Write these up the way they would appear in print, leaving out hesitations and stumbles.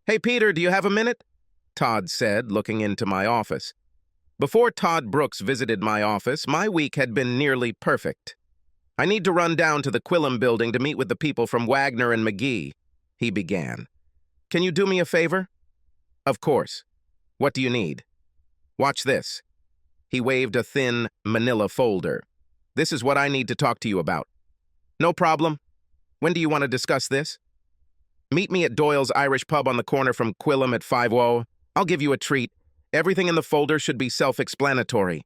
Hey, Peter, do you have a minute? Todd said, looking into my office. Before Todd Brooks visited my office, my week had been nearly perfect. I need to run down to the Quillam building to meet with the people from Wagner and McGee, he began. Can you do me a favor? Of course. What do you need? Watch this. He waved a thin manila folder. This is what I need to talk to you about. No problem. When do you want to discuss this? Meet me at Doyle's Irish Pub on the corner from Quillam at 5:00. I'll give you a treat. Everything in the folder should be self-explanatory.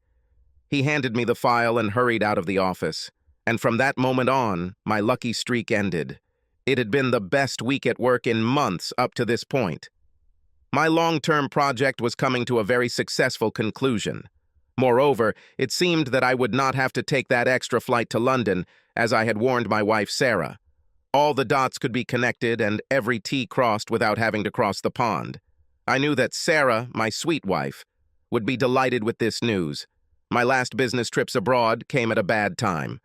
He handed me the file and hurried out of the office. And from that moment on, my lucky streak ended. It had been the best week at work in months up to this point. My long-term project was coming to a very successful conclusion. Moreover, it seemed that I would not have to take that extra flight to London, as I had warned my wife Sarah. All the dots could be connected and every T crossed without having to cross the pond. I knew that Sarah, my sweet wife, would be delighted with this news. My last business trips abroad came at a bad time.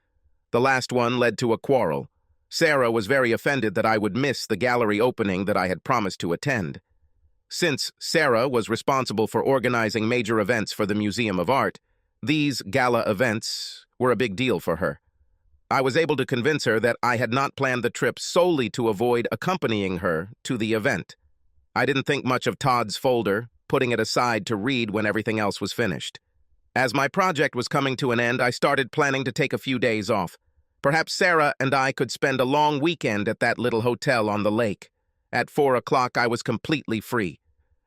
The last one led to a quarrel. Sarah was very offended that I would miss the gallery opening that I had promised to attend. Since Sarah was responsible for organizing major events for the Museum of Art, these gala events were a big deal for her. I was able to convince her that I had not planned the trip solely to avoid accompanying her to the event. I didn't think much of Todd's folder, putting it aside to read when everything else was finished. As my project was coming to an end, I started planning to take a few days off. Perhaps Sarah and I could spend a long weekend at that little hotel on the lake. At 4 o'clock, I was completely free.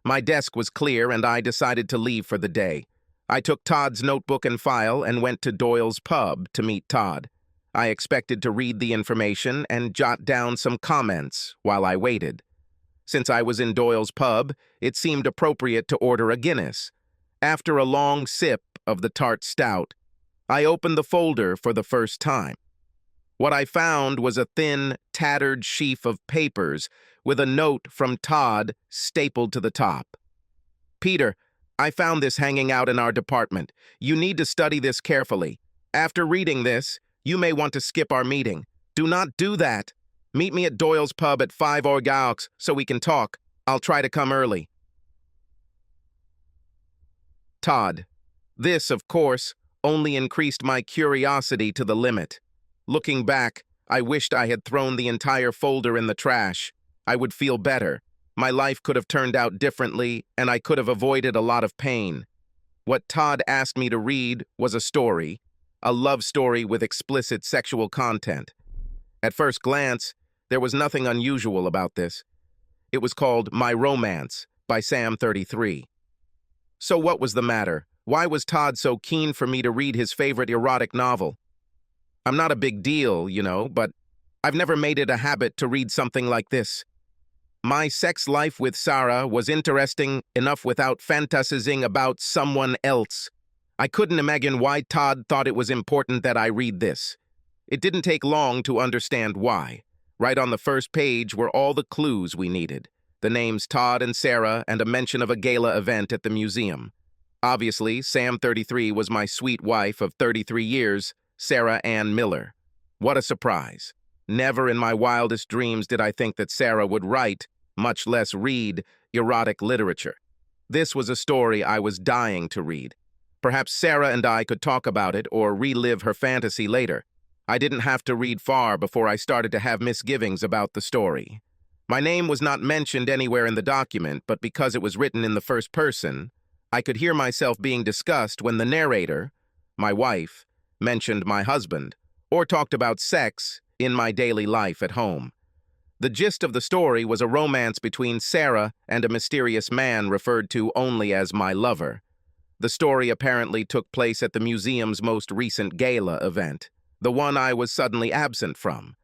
My desk was clear, and I decided to leave for the day. I took Todd's notebook and file and went to Doyle's pub to meet Todd. I expected to read the information and jot down some comments while I waited. Since I was in Doyle's pub, it seemed appropriate to order a Guinness. After a long sip of the tart stout, I opened the folder for the first time. What I found was a thin, tattered sheaf of papers with a note from Todd stapled to the top. Peter, I found this hanging out in our department. You need to study this carefully. After reading this, you may want to skip our meeting. Do not do that. Meet me at Doyle's pub at 5:00 so we can talk. I'll try to come early. Todd. This, of course, only increased my curiosity to the limit. Looking back, I wished I had thrown the entire folder in the trash. I would feel better. My life could have turned out differently, and I could have avoided a lot of pain. What Todd asked me to read was a love story with explicit sexual content. At first glance, there was nothing unusual about this. It was called My Romance by Sam 33. So what was the matter? Why was Todd so keen for me to read his favorite erotic novel? I'm not a big deal, but I've never made it a habit to read something like this. My sex life with Sarah was interesting enough without fantasizing about someone else. I couldn't imagine why Todd thought it was important that I read this. It didn't take long to understand why. Right on the first page were all the clues we needed. The names Todd and Sarah and a mention of a gala event at the museum. Obviously, Sam 33 was my sweet wife of 33 years, Sarah Ann Miller. What a surprise. Never in my wildest dreams did I think that Sarah would write, much less read, erotic literature. This was a story I was dying to read. Perhaps Sarah and I could talk about it or relive her fantasy later. I didn't have to read far before I started to have misgivings about the story. My name was not mentioned anywhere in the document, but because it was written in the first person, I could hear myself being discussed when the narrator, my wife, mentioned my husband, or talked about sex in my daily life at home. The gist of the story was a romance between Sarah and a mysterious man referred to only as my lover. The story apparently took place at the museum's most recent gala event, the one I was suddenly absent from.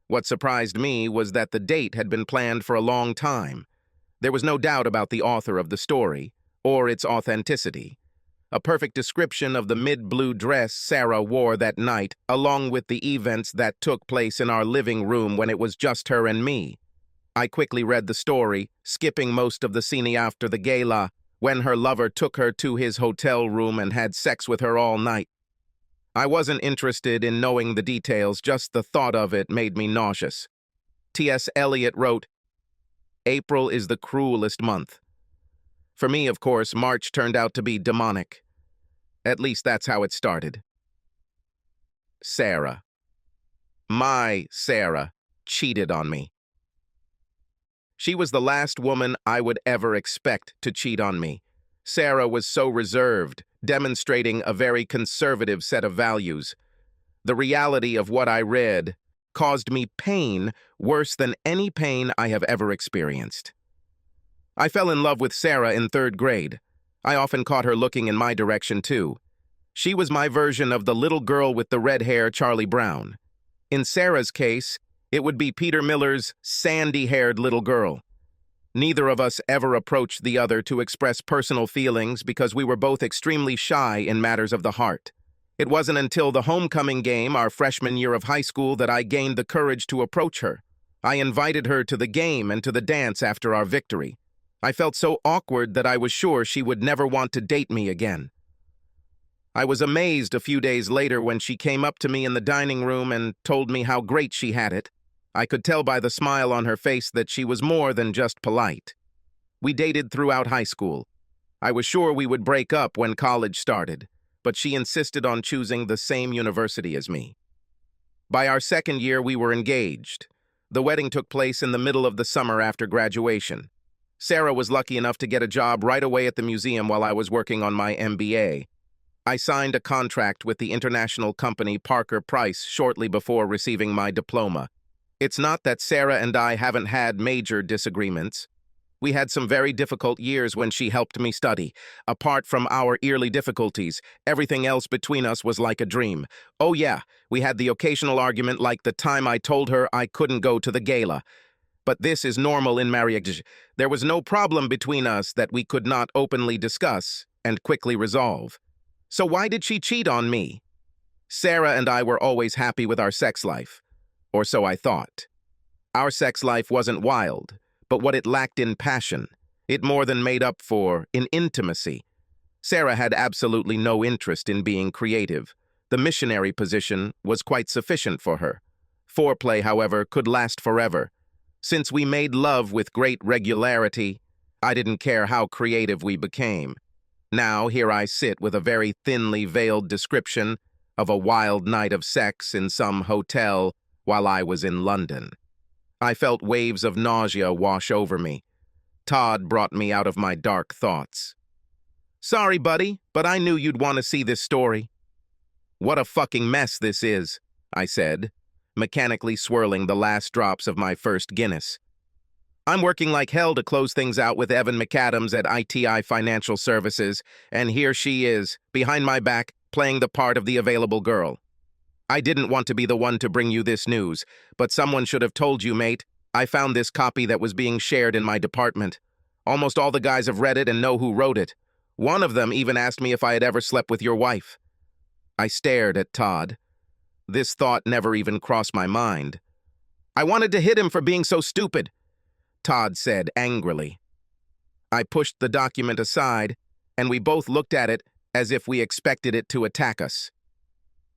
What surprised me was that the date had been planned for a long time. There was no doubt about the author of the story, or its authenticity. A perfect description of the mid-blue dress Sarah wore that night, along with the events that took place in our living room when it was just her and me. I quickly read the story, skipping most of the scene after the gala, when her lover took her to his hotel room and had sex with her all night. I wasn't interested in knowing the details, just the thought of it made me nauseous. T.S. Eliot wrote, April is the cruelest month. For me, of course, March turned out to be demonic. At least that's how it started. Sarah. My Sarah cheated on me. She was the last woman I would ever expect to cheat on me. Sarah was so reserved, demonstrating a very conservative set of values. The reality of what I read caused me pain worse than any pain I have ever experienced. I fell in love with Sarah in 3rd grade. I often caught her looking in my direction, too. She was my version of the little girl with the red hair, Charlie Brown. In Sarah's case, it would be Peter Miller's sandy-haired little girl. Neither of us ever approached the other to express personal feelings because we were both extremely shy in matters of the heart. It wasn't until the homecoming game, our freshman year of high school, that I gained the courage to approach her. I invited her to the game and to the dance after our victory. I felt so awkward that I was sure she would never want to date me again. I was amazed a few days later when she came up to me in the dining room and told me how great she had it. I could tell by the smile on her face that she was more than just polite. We dated throughout high school. I was sure we would break up when college started, but she insisted on choosing the same university as me. By our 2nd year, we were engaged. The wedding took place in the middle of the summer after graduation. Sarah was lucky enough to get a job right away at the museum while I was working on my MBA. I signed a contract with the international company Parker Price shortly before receiving my diploma. It's not that Sarah and I haven't had major disagreements. We had some very difficult years when she helped me study. Apart from our yearly difficulties, everything else between us was like a dream. Oh yeah, we had the occasional argument like the time I told her I couldn't go to the gala. But this is normal in marriage. There was no problem between us that we could not openly discuss and quickly resolve. So why did she cheat on me? Sarah and I were always happy with our sex life. Or so I thought. Our sex life wasn't wild, but what it lacked in passion, it more than made up for in intimacy. Sarah had absolutely no interest in being creative. The missionary position was quite sufficient for her. Foreplay, however, could last forever. Since we made love with great regularity, I didn't care how creative we became. Now here I sit with a very thinly veiled description of a wild night of sex in some hotel while I was in London. I felt waves of nausea wash over me. Todd brought me out of my dark thoughts. Sorry, buddy, but I knew you'd want to see this story. What a fucking mess this is, I said, mechanically swirling the last drops of my first Guinness. I'm working like hell to close things out with Evan McAdams at ITI Financial Services, and here she is, behind my back, playing the part of the available girl. I didn't want to be the one to bring you this news, but someone should have told you, mate. I found this copy that was being shared in my department. Almost all the guys have read it and know who wrote it. One of them even asked me if I had ever slept with your wife. I stared at Todd. This thought never even crossed my mind. I wanted to hit him for being so stupid, Todd said angrily. I pushed the document aside, and we both looked at it as if we expected it to attack us.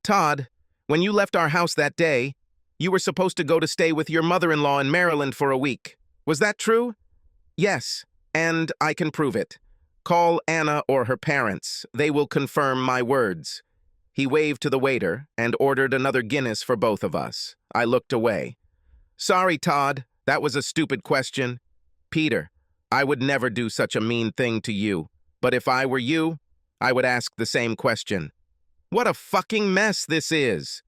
Todd, when you left our house that day, you were supposed to go to stay with your mother-in-law in Maryland for a week. Was that true? Yes, and I can prove it. Call Anna or her parents. They will confirm my words. He waved to the waiter and ordered another Guinness for both of us. I looked away. Sorry, Todd. That was a stupid question. Peter, I would never do such a mean thing to you. But if I were you, I would ask the same question. What a fucking mess this is.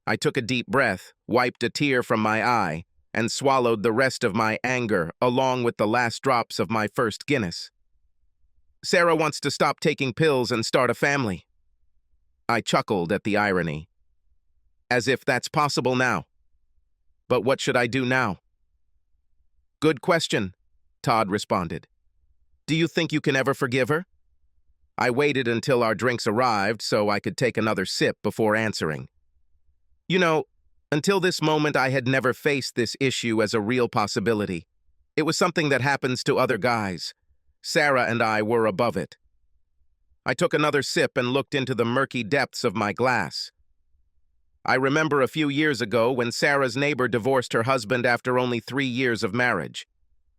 I took a deep breath, wiped a tear from my eye, and swallowed the rest of my anger along with the last drops of my first Guinness. Sarah wants to stop taking pills and start a family. I chuckled at the irony. As if that's possible now. But what should I do now? Good question, Todd responded. Do you think you can ever forgive her? I waited until our drinks arrived so I could take another sip before answering. You know, until this moment I had never faced this issue as a real possibility. It was something that happens to other guys. Sarah and I were above it. I took another sip and looked into the murky depths of my glass. I remember a few years ago when Sarah's neighbor divorced her husband after only 3 years of marriage.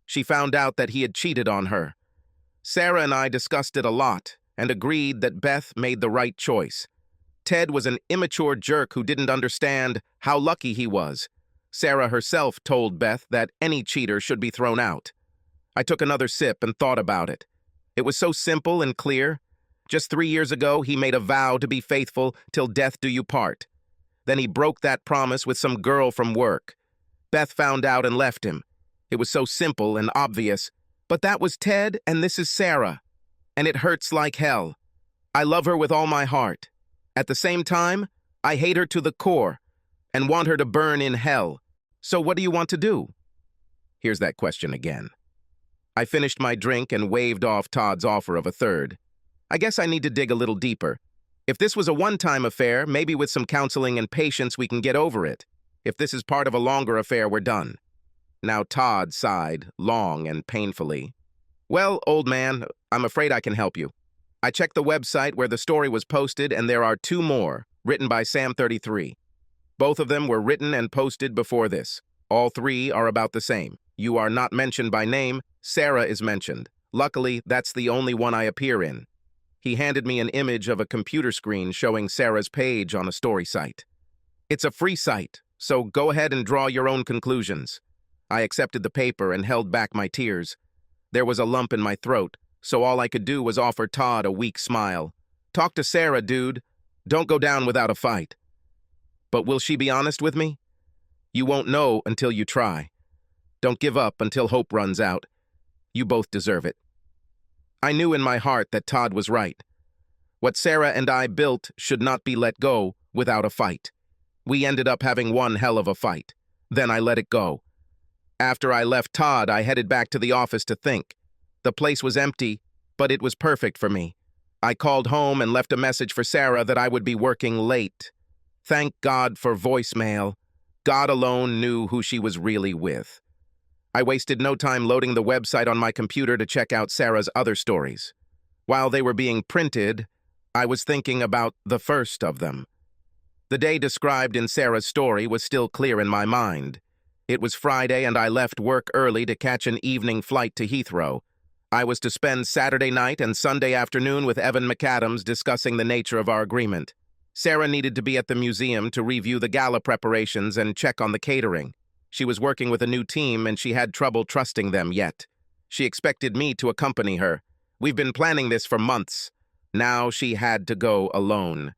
She found out that he had cheated on her. Sarah and I discussed it a lot and agreed that Beth made the right choice. Ted was an immature jerk who didn't understand how lucky he was. Sarah herself told Beth that any cheater should be thrown out. I took another sip and thought about it. It was so simple and clear. Just 3 years ago, he made a vow to be faithful till death do you part. Then he broke that promise with some girl from work. Beth found out and left him. It was so simple and obvious. But that was Ted, and this is Sarah. And it hurts like hell. I love her with all my heart. At the same time, I hate her to the core and want her to burn in hell. So what do you want to do? Here's that question again. I finished my drink and waved off Todd's offer of a third. I guess I need to dig a little deeper. If this was a one-time affair, maybe with some counseling and patience we can get over it. If this is part of a longer affair, we're done. Now Todd sighed, long and painfully. Well, old man, I'm afraid I can help you. I checked the website where the story was posted, and there are 2 more, written by Sam33. Both of them were written and posted before this. All 3 are about the same. You are not mentioned by name. Sarah is mentioned. Luckily, that's the only one I appear in. He handed me an image of a computer screen showing Sarah's page on a story site. It's a free site, so go ahead and draw your own conclusions. I accepted the paper and held back my tears. There was a lump in my throat, so all I could do was offer Todd a weak smile. Talk to Sarah, dude. Don't go down without a fight. But will she be honest with me? You won't know until you try. Don't give up until hope runs out. You both deserve it. I knew in my heart that Todd was right. What Sarah and I built should not be let go without a fight. We ended up having one hell of a fight. Then I let it go. After I left Todd, I headed back to the office to think. The place was empty, but it was perfect for me. I called home and left a message for Sarah that I would be working late. Thank God for voicemail. God alone knew who she was really with. I wasted no time loading the website on my computer to check out Sarah's other stories. While they were being printed, I was thinking about the first of them. The day described in Sarah's story was still clear in my mind. It was Friday, and I left work early to catch an evening flight to Heathrow. I was to spend Saturday night and Sunday afternoon with Evan McAdams discussing the nature of our agreement. Sarah needed to be at the museum to review the gala preparations and check on the catering. She was working with a new team, and she had trouble trusting them yet. She expected me to accompany her. We've been planning this for months. Now she had to go alone.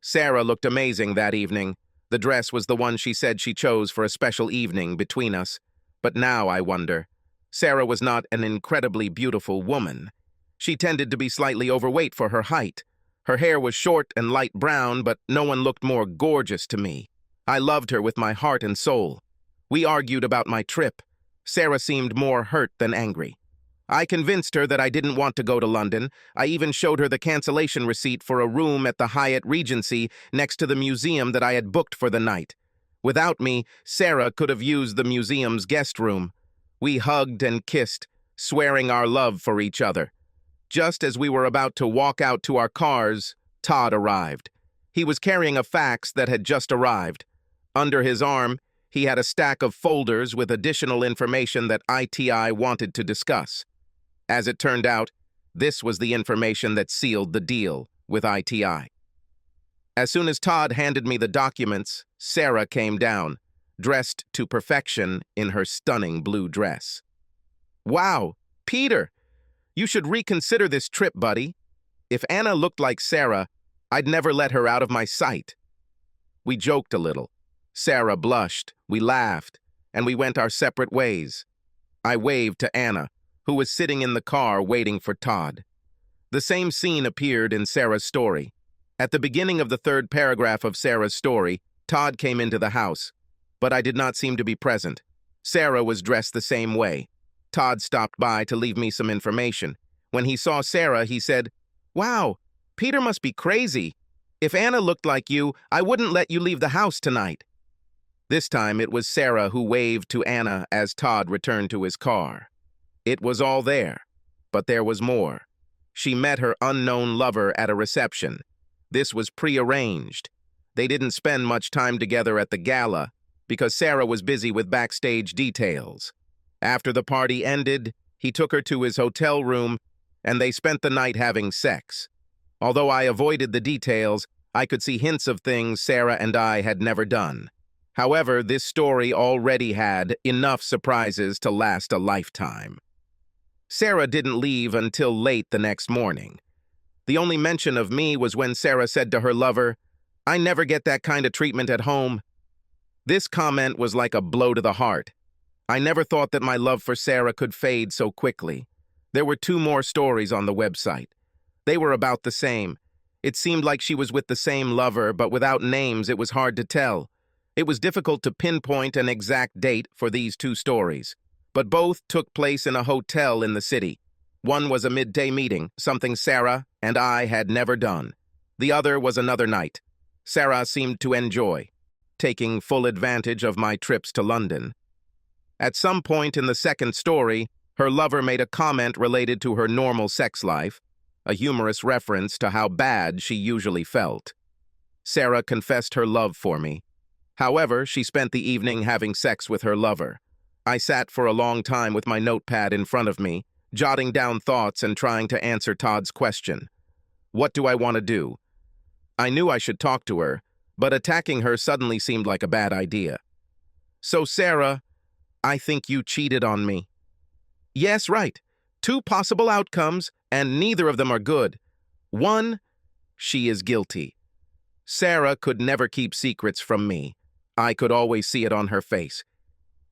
Sarah looked amazing that evening. The dress was the one she said she chose for a special evening between us. But now I wonder. Sarah was not an incredibly beautiful woman. She tended to be slightly overweight for her height. Her hair was short and light brown, but no one looked more gorgeous to me. I loved her with my heart and soul. We argued about my trip. Sarah seemed more hurt than angry. I convinced her that I didn't want to go to London. I even showed her the cancellation receipt for a room at the Hyatt Regency next to the museum that I had booked for the night. Without me, Sarah could have used the museum's guest room. We hugged and kissed, swearing our love for each other. Just as we were about to walk out to our cars, Todd arrived. He was carrying a fax that had just arrived. Under his arm, he had a stack of folders with additional information that ITI wanted to discuss. As it turned out, this was the information that sealed the deal with ITI. As soon as Todd handed me the documents, Sarah came down, dressed to perfection in her stunning blue dress. Wow, Peter, you should reconsider this trip, buddy. If Anna looked like Sarah, I'd never let her out of my sight. We joked a little. Sarah blushed, we laughed, and we went our separate ways. I waved to Anna, who was sitting in the car waiting for Todd. The same scene appeared in Sarah's story. At the beginning of the 3rd paragraph of Sarah's story, Todd came into the house, but I did not seem to be present. Sarah was dressed the same way. Todd stopped by to leave me some information. When he saw Sarah, he said, "Wow, Peter must be crazy. If Anna looked like you, I wouldn't let you leave the house tonight." This time it was Sarah who waved to Anna as Todd returned to his car. It was all there, but there was more. She met her unknown lover at a reception. This was prearranged. They didn't spend much time together at the gala because Sarah was busy with backstage details. After the party ended, he took her to his hotel room, and they spent the night having sex. Although I avoided the details, I could see hints of things Sarah and I had never done. However, this story already had enough surprises to last a lifetime. Sarah didn't leave until late the next morning. The only mention of me was when Sarah said to her lover, "I never get that kind of treatment at home." This comment was like a blow to the heart. I never thought that my love for Sarah could fade so quickly. There were 2 more stories on the website. They were about the same. It seemed like she was with the same lover, but without names it was hard to tell. It was difficult to pinpoint an exact date for these 2 stories, but both took place in a hotel in the city. One was a midday meeting, something Sarah and I had never done. The other was another night. Sarah seemed to enjoy, taking full advantage of my trips to London. At some point in the second story, her lover made a comment related to her normal sex life, a humorous reference to how bad she usually felt. Sarah confessed her love for me. However, she spent the evening having sex with her lover. I sat for a long time with my notepad in front of me, jotting down thoughts and trying to answer Todd's question. What do I want to do? I knew I should talk to her, but attacking her suddenly seemed like a bad idea. "So, Sarah, I think you cheated on me." "Yes, right. 2 possible outcomes, and neither of them are good. 1, she is guilty. Sarah could never keep secrets from me. I could always see it on her face.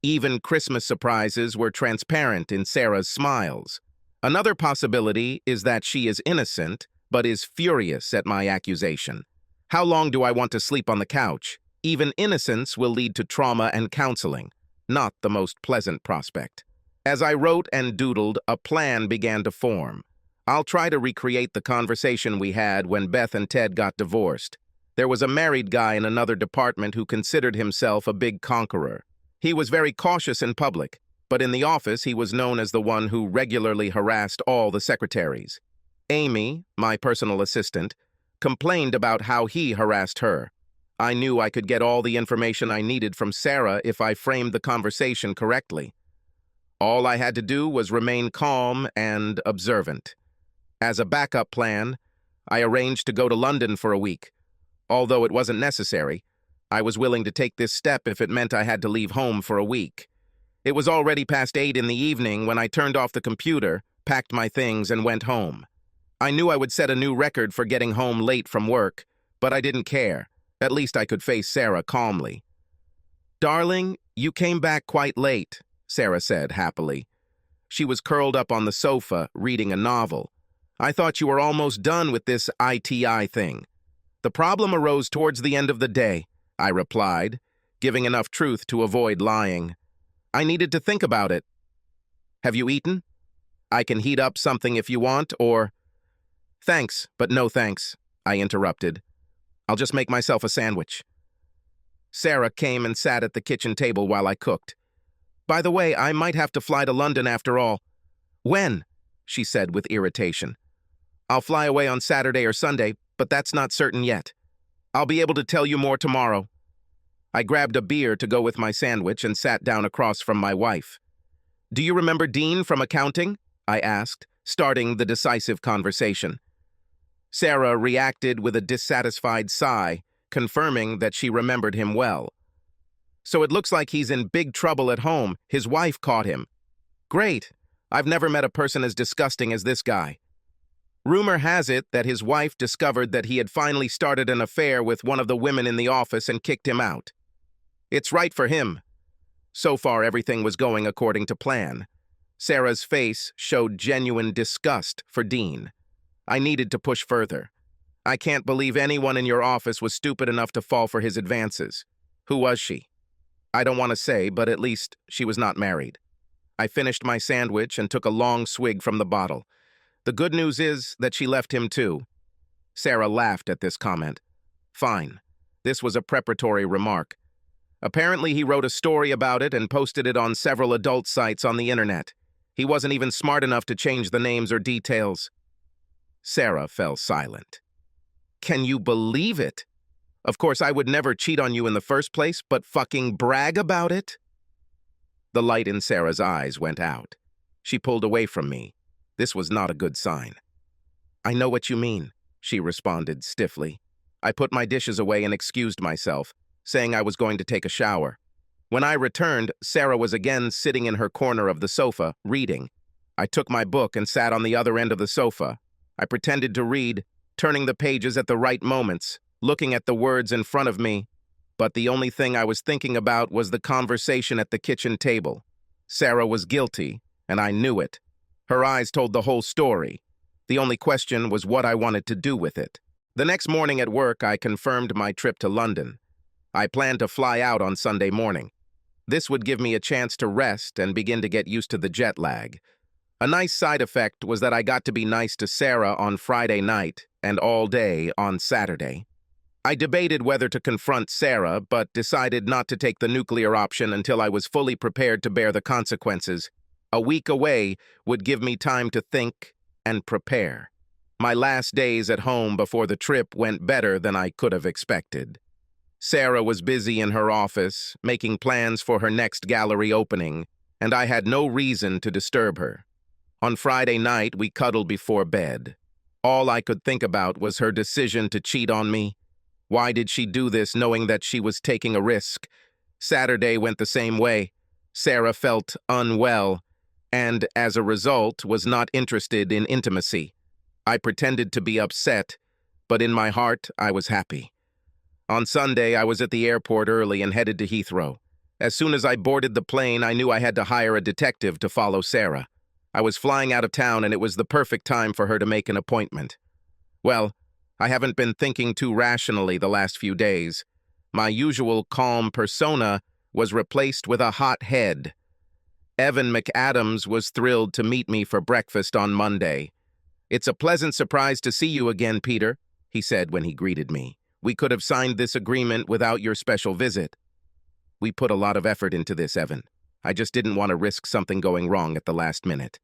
Even Christmas surprises were transparent in Sarah's smiles. Another possibility is that she is innocent, but is furious at my accusation. How long do I want to sleep on the couch? Even innocence will lead to trauma and counseling, not the most pleasant prospect. As I wrote and doodled, a plan began to form. I'll try to recreate the conversation we had when Beth and Ted got divorced. There was a married guy in another department who considered himself a big conqueror. He was very cautious in public, but in the office he was known as the one who regularly harassed all the secretaries. Amy, my personal assistant, complained about how he harassed her. I knew I could get all the information I needed from Sarah if I framed the conversation correctly. All I had to do was remain calm and observant. As a backup plan, I arranged to go to London for a week. Although it wasn't necessary, I was willing to take this step if it meant I had to leave home for a week. It was already past 8 in the evening when I turned off the computer, packed my things, and went home. I knew I would set a new record for getting home late from work, but I didn't care. At least I could face Sarah calmly. "Darling, you came back quite late," Sarah said happily. She was curled up on the sofa, reading a novel. "I thought you were almost done with this ITI thing." "The problem arose towards the end of the day," I replied, giving enough truth to avoid lying. "I needed to think about it." "Have you eaten? I can heat up something if you want, or—" "Thanks, but no thanks," I interrupted. "I'll just make myself a sandwich." Sarah came and sat at the kitchen table while I cooked. "By the way, I might have to fly to London after all." "When?" she said with irritation. "I'll fly away on Saturday or Sunday, but that's not certain yet. I'll be able to tell you more tomorrow." I grabbed a beer to go with my sandwich and sat down across from my wife. "Do you remember Dean from accounting?" I asked, starting the decisive conversation. Sarah reacted with a dissatisfied sigh, confirming that she remembered him well. "So it looks like he's in big trouble at home. His wife caught him." "Great. I've never met a person as disgusting as this guy." Rumor has it that his wife discovered that he had finally started an affair with one of the women in the office and kicked him out. It's right for him. So far, everything was going according to plan. Sarah's face showed genuine disgust for Dean. I needed to push further. "I can't believe anyone in your office was stupid enough to fall for his advances. Who was she?" "I don't want to say, but at least she was not married." I finished my sandwich and took a long swig from the bottle. "The good news is that she left him too." Sarah laughed at this comment. "Fine. This was a preparatory remark. Apparently he wrote a story about it and posted it on several adult sites on the internet. He wasn't even smart enough to change the names or details." Sarah fell silent. "Can you believe it? Of course, I would never cheat on you in the first place, but fucking brag about it?" The light in Sarah's eyes went out. She pulled away from me. This was not a good sign. "I know what you mean," she responded stiffly. I put my dishes away and excused myself, saying I was going to take a shower. When I returned, Sarah was again sitting in her corner of the sofa, reading. I took my book and sat on the other end of the sofa. I pretended to read, turning the pages at the right moments, looking at the words in front of me. But the only thing I was thinking about was the conversation at the kitchen table. Sarah was guilty, and I knew it. Her eyes told the whole story. The only question was what I wanted to do with it. The next morning at work, I confirmed my trip to London. I planned to fly out on Sunday morning. This would give me a chance to rest and begin to get used to the jet lag. A nice side effect was that I got to be nice to Sarah on Friday night and all day on Saturday. I debated whether to confront Sarah, but decided not to take the nuclear option until I was fully prepared to bear the consequences. A week away would give me time to think and prepare. My last days at home before the trip went better than I could have expected. Sarah was busy in her office, making plans for her next gallery opening, and I had no reason to disturb her. On Friday night, we cuddled before bed. All I could think about was her decision to cheat on me. Why did she do this knowing that she was taking a risk? Saturday went the same way. Sarah felt unwell, and as a result, was not interested in intimacy. I pretended to be upset, but in my heart, I was happy. On Sunday, I was at the airport early and headed to Heathrow. As soon as I boarded the plane, I knew I had to hire a detective to follow Sarah. I was flying out of town, and it was the perfect time for her to make an appointment. Well, I haven't been thinking too rationally the last few days. My usual calm persona was replaced with a hot head. Evan McAdams was thrilled to meet me for breakfast on Monday. "It's a pleasant surprise to see you again, Peter," he said when he greeted me. "We could have signed this agreement without your special visit." "We put a lot of effort into this, Evan. I just didn't want to risk something going wrong at the last minute."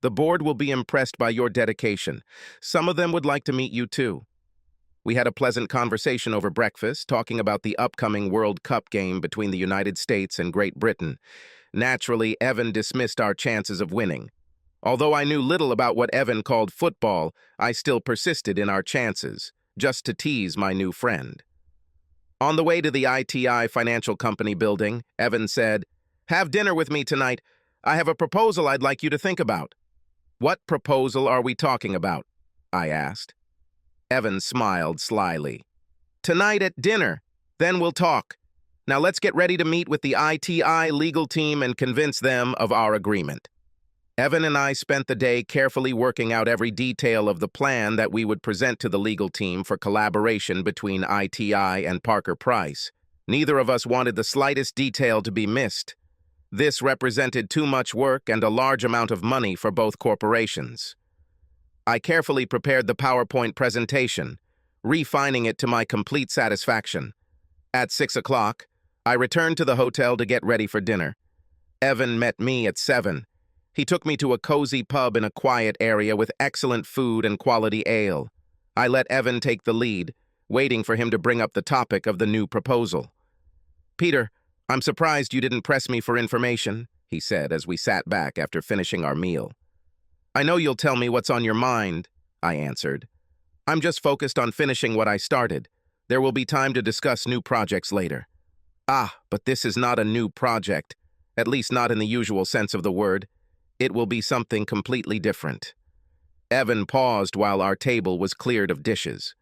"The board will be impressed by your dedication. Some of them would like to meet you too." We had a pleasant conversation over breakfast, talking about the upcoming World Cup game between the United States and Great Britain. Naturally, Evan dismissed our chances of winning. Although I knew little about what Evan called football, I still persisted in our chances, just to tease my new friend. On the way to the ITI Financial Company building, Evan said, "Have dinner with me tonight. I have a proposal I'd like you to think about." "What proposal are we talking about?" I asked. Evan smiled slyly. "Tonight at dinner. Then we'll talk. Now let's get ready to meet with the ITI legal team and convince them of our agreement." Evan and I spent the day carefully working out every detail of the plan that we would present to the legal team for collaboration between ITI and Parker Price. Neither of us wanted the slightest detail to be missed. This represented too much work and a large amount of money for both corporations. I carefully prepared the PowerPoint presentation, refining it to my complete satisfaction. At 6 o'clock, I returned to the hotel to get ready for dinner. Evan met me at 7. He took me to a cozy pub in a quiet area with excellent food and quality ale. I let Evan take the lead, waiting for him to bring up the topic of the new proposal. "Peter, I'm surprised you didn't press me for information," he said as we sat back after finishing our meal. "I know you'll tell me what's on your mind," I answered. "I'm just focused on finishing what I started. There will be time to discuss new projects later." "Ah, but this is not a new project, at least not in the usual sense of the word. It will be something completely different." Evan paused while our table was cleared of dishes.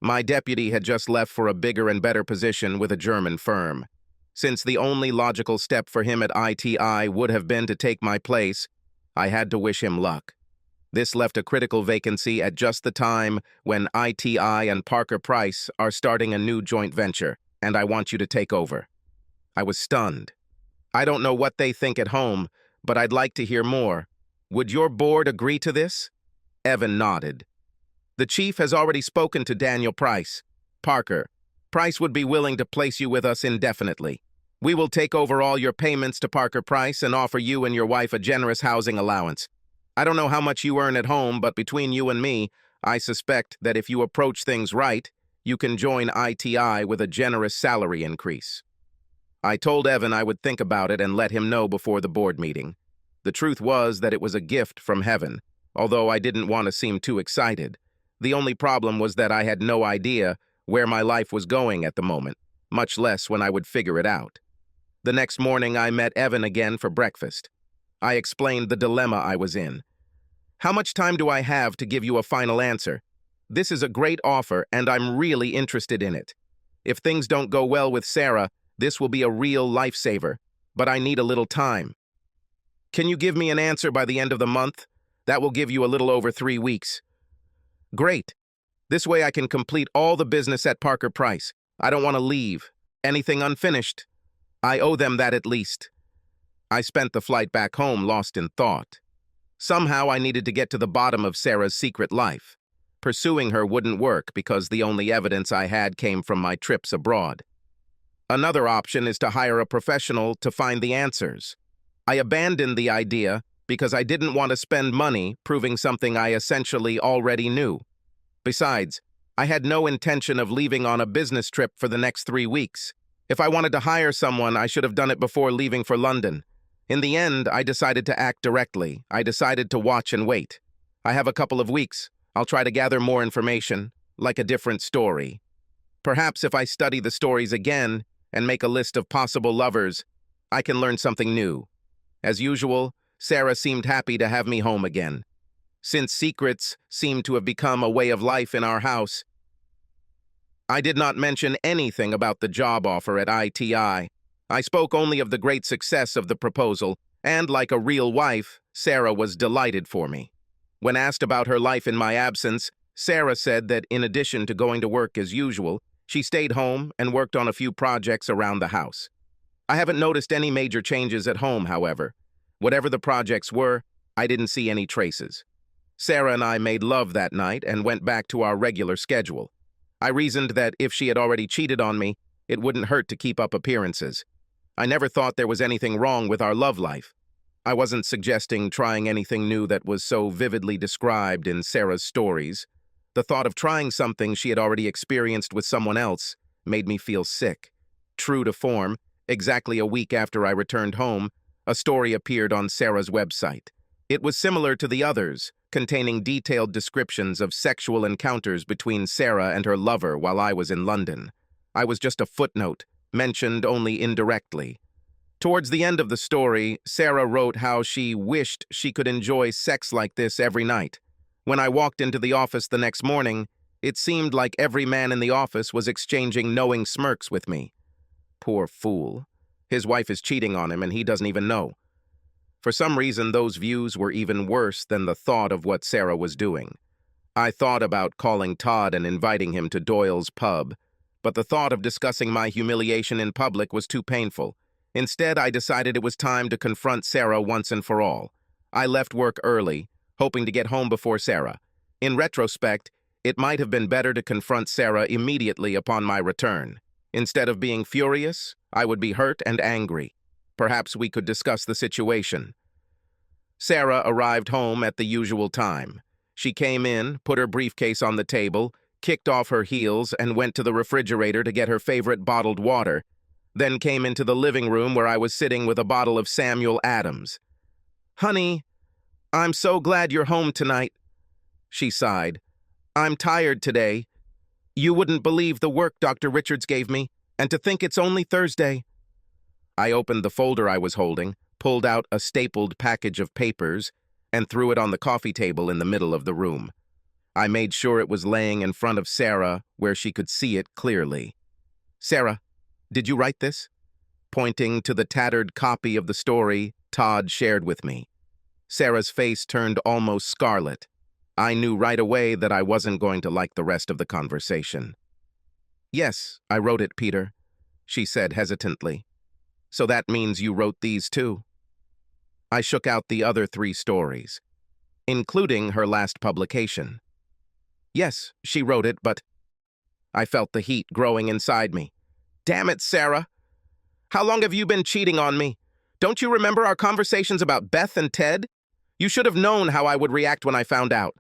My deputy had just left for a bigger and better position with a German firm. Since the only logical step for him at ITI would have been to take my place, I had to wish him luck. This left a critical vacancy at just the time when ITI and Parker Price are starting a new joint venture, and I want you to take over. I was stunned. "I don't know what they think at home, but I'd like to hear more. Would your board agree to this?" Evan nodded. "The chief has already spoken to Daniel Price. Parker, Price would be willing to place you with us indefinitely. We will take over all your payments to Parker Price and offer you and your wife a generous housing allowance. I don't know how much you earn at home, but between you and me, I suspect that if you approach things right, you can join ITI with a generous salary increase." I told Evan I would think about it and let him know before the board meeting. The truth was that it was a gift from heaven, although I didn't want to seem too excited. The only problem was that I had no idea where my life was going at the moment, much less when I would figure it out. The next morning, I met Evan again for breakfast. I explained the dilemma I was in. How much time do I have to give you a final answer? This is a great offer, and I'm really interested in it. If things don't go well with Sarah, this will be a real lifesaver, but I need a little time. Can you give me an answer by the end of the month? That will give you a little over 3 weeks. Great. This way I can complete all the business at Parker Price. I don't want to leave. Anything unfinished? I owe them that at least. I spent the flight back home lost in thought. Somehow I needed to get to the bottom of Sarah's secret life. Pursuing her wouldn't work because the only evidence I had came from my trips abroad. Another option is to hire a professional to find the answers. I abandoned the idea because I didn't want to spend money proving something I essentially already knew. Besides, I had no intention of leaving on a business trip for the next 3 weeks. If I wanted to hire someone, I should have done it before leaving for London. In the end, I decided to act directly. I decided to watch and wait. I have a couple of weeks. I'll try to gather more information, like a different story. Perhaps if I study the stories again and make a list of possible lovers, I can learn something new. As usual, Sarah seemed happy to have me home again. Since secrets seemed to have become a way of life in our house, I did not mention anything about the job offer at ITI. I spoke only of the great success of the proposal, and like a real wife, Sarah was delighted for me. When asked about her life in my absence, Sarah said that in addition to going to work as usual, she stayed home and worked on a few projects around the house. I haven't noticed any major changes at home, however. Whatever the projects were, I didn't see any traces. Sarah and I made love that night and went back to our regular schedule. I reasoned that if she had already cheated on me, it wouldn't hurt to keep up appearances. I never thought there was anything wrong with our love life. I wasn't suggesting trying anything new that was so vividly described in Sarah's stories. The thought of trying something she had already experienced with someone else made me feel sick. True to form, exactly a week after I returned home, a story appeared on Sarah's website. It was similar to the others, containing detailed descriptions of sexual encounters between Sarah and her lover while I was in London. I was just a footnote, mentioned only indirectly. Towards the end of the story, Sarah wrote how she wished she could enjoy sex like this every night. When I walked into the office the next morning, it seemed like every man in the office was exchanging knowing smirks with me. Poor fool. His wife is cheating on him and he doesn't even know. For some reason, those views were even worse than the thought of what Sarah was doing. I thought about calling Todd and inviting him to Doyle's pub, but the thought of discussing my humiliation in public was too painful. Instead, I decided it was time to confront Sarah once and for all. I left work early, hoping to get home before Sarah. In retrospect, it might have been better to confront Sarah immediately upon my return. Instead of being furious, I would be hurt and angry. Perhaps we could discuss the situation. Sarah arrived home at the usual time. She came in, put her briefcase on the table, kicked off her heels, and went to the refrigerator to get her favorite bottled water, then came into the living room where I was sitting with a bottle of Samuel Adams. "Honey, I'm so glad you're home tonight," she sighed. "I'm tired today. You wouldn't believe the work Dr. Richards gave me, and to think it's only Thursday." I opened the folder I was holding, pulled out a stapled package of papers, and threw it on the coffee table in the middle of the room. I made sure it was laying in front of Sarah where she could see it clearly. "Sarah, did you write this?" Pointing to the tattered copy of the story Todd shared with me. Sarah's face turned almost scarlet. I knew right away that I wasn't going to like the rest of the conversation. "Yes, I wrote it, Peter," she said hesitantly. "So that means you wrote these too?" I shook out the other 3 stories, including her last publication. "Yes, she wrote it, but—" I felt the heat growing inside me. "Damn it, Sarah! How long have you been cheating on me? Don't you remember our conversations about Beth and Ted? You should have known how I would react when I found out."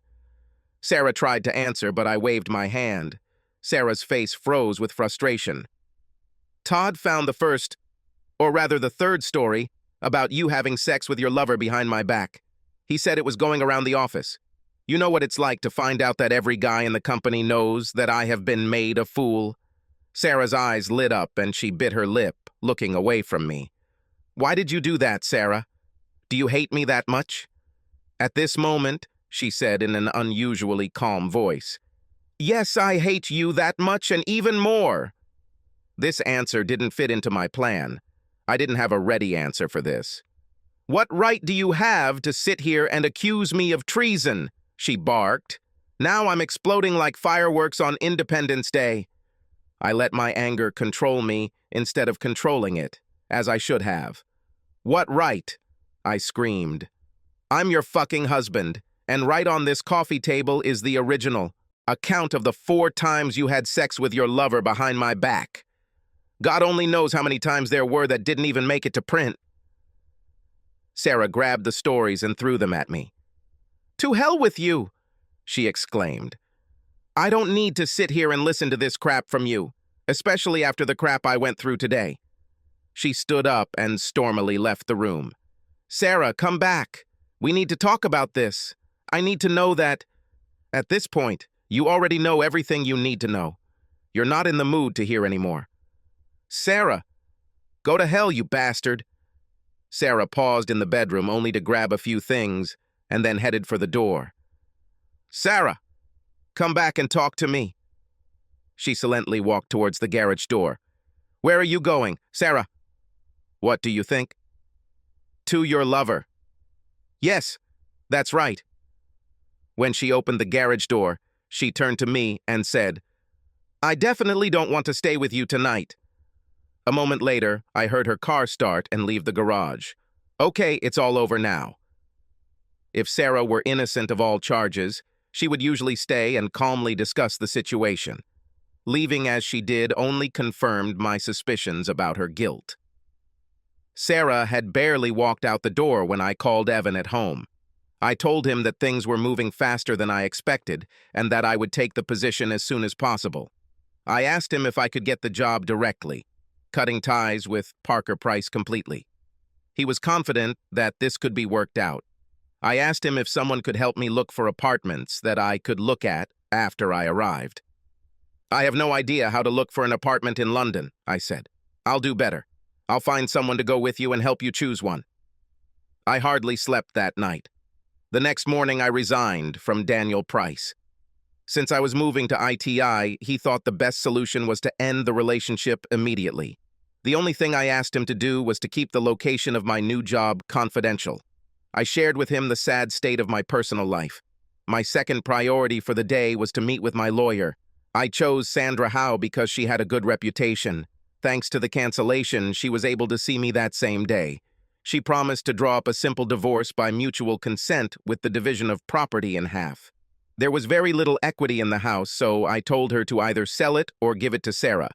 Sarah tried to answer, but I waved my hand. Sarah's face froze with frustration. "Todd found the first—" Or rather, the third story, about you having sex with your lover behind my back. He said it was going around the office. You know what it's like to find out that every guy in the company knows that I have been made a fool. Sarah's eyes lit up and she bit her lip, looking away from me. Why did you do that, Sarah? Do you hate me that much? At this moment, she said in an unusually calm voice, yes, I hate you that much and even more. This answer didn't fit into my plan. I didn't have a ready answer for this. What right do you have to sit here and accuse me of treason? She barked. Now I'm exploding like fireworks on Independence Day. I let my anger control me instead of controlling it, as I should have. What right? I screamed. I'm your fucking husband, and right on this coffee table is the original, a count of the 4 times you had sex with your lover behind my back. God only knows how many times there were that didn't even make it to print. Sarah grabbed the stories and threw them at me. To hell with you, she exclaimed. I don't need to sit here and listen to this crap from you, especially after the crap I went through today. She stood up and stormily left the room. Sarah, come back. We need to talk about this. I need to know that... At this point, you already know everything you need to know. You're not in the mood to hear anymore. Sarah, go to hell, you bastard. Sarah paused in the bedroom only to grab a few things and then headed for the door. Sarah, come back and talk to me. She silently walked towards the garage door. Where are you going, Sarah? What do you think? To your lover. Yes, that's right. When she opened the garage door, she turned to me and said, I definitely don't want to stay with you tonight. A moment later, I heard her car start and leave the garage. Okay, it's all over now. If Sarah were innocent of all charges, she would usually stay and calmly discuss the situation. Leaving as she did only confirmed my suspicions about her guilt. Sarah had barely walked out the door when I called Evan at home. I told him that things were moving faster than I expected and that I would take the position as soon as possible. I asked him if I could get the job directly, cutting ties with Parker Price completely. He was confident that this could be worked out. I asked him if someone could help me look for apartments that I could look at after I arrived. I have no idea how to look for an apartment in London, I said. I'll do better. I'll find someone to go with you and help you choose one. I hardly slept that night. The next morning I resigned from Daniel Price. Since I was moving to ITI, he thought the best solution was to end the relationship immediately. The only thing I asked him to do was to keep the location of my new job confidential. I shared with him the sad state of my personal life. My second priority for the day was to meet with my lawyer. I chose Sandra Howe because she had a good reputation. Thanks to the cancellation, she was able to see me that same day. She promised to draw up a simple divorce by mutual consent with the division of property in half. There was very little equity in the house, so I told her to either sell it or give it to Sarah.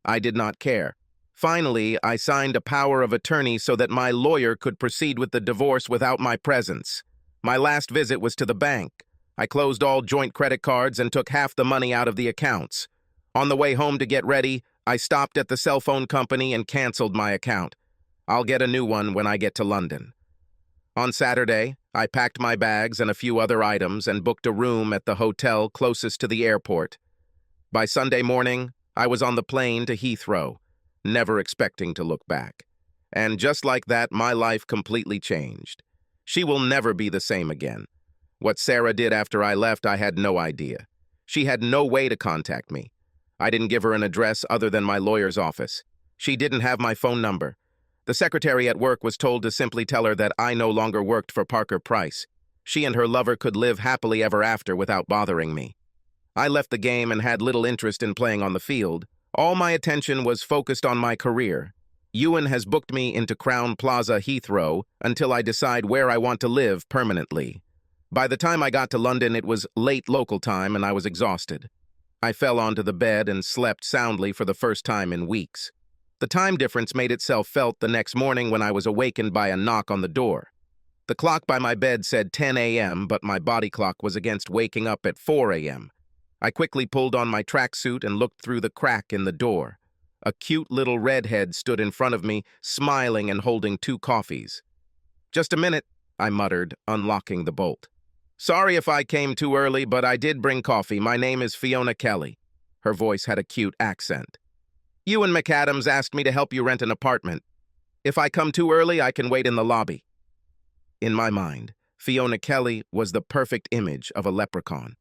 I did not care. Finally, I signed a power of attorney so that my lawyer could proceed with the divorce without my presence. My last visit was to the bank. I closed all joint credit cards and took half the money out of the accounts. On the way home to get ready, I stopped at the cell phone company and canceled my account. I'll get a new one when I get to London. On Saturday, I packed my bags and a few other items and booked a room at the hotel closest to the airport. By Sunday morning, I was on the plane to Heathrow, never expecting to look back. And just like that, my life completely changed. She will never be the same again. What Sarah did after I left, I had no idea. She had no way to contact me. I didn't give her an address other than my lawyer's office. She didn't have my phone number. The secretary at work was told to simply tell her that I no longer worked for Parker Price. She and her lover could live happily ever after without bothering me. I left the game and had little interest in playing on the field. All my attention was focused on my career. Ewan has booked me into Crown Plaza Heathrow until I decide where I want to live permanently. By the time I got to London, it was late local time and I was exhausted. I fell onto the bed and slept soundly for the first time in weeks. The time difference made itself felt the next morning when I was awakened by a knock on the door. The clock by my bed said 10 a.m., but my body clock was against waking up at 4 a.m. I quickly pulled on my tracksuit and looked through the crack in the door. A cute little redhead stood in front of me, smiling and holding 2 coffees. "Just a minute," I muttered, unlocking the bolt. "Sorry if I came too early, but I did bring coffee. My name is Fiona Kelly." Her voice had a cute accent. "You and McAdams asked me to help you rent an apartment. If I come too early, I can wait in the lobby." In my mind, Fiona Kelly was the perfect image of a leprechaun.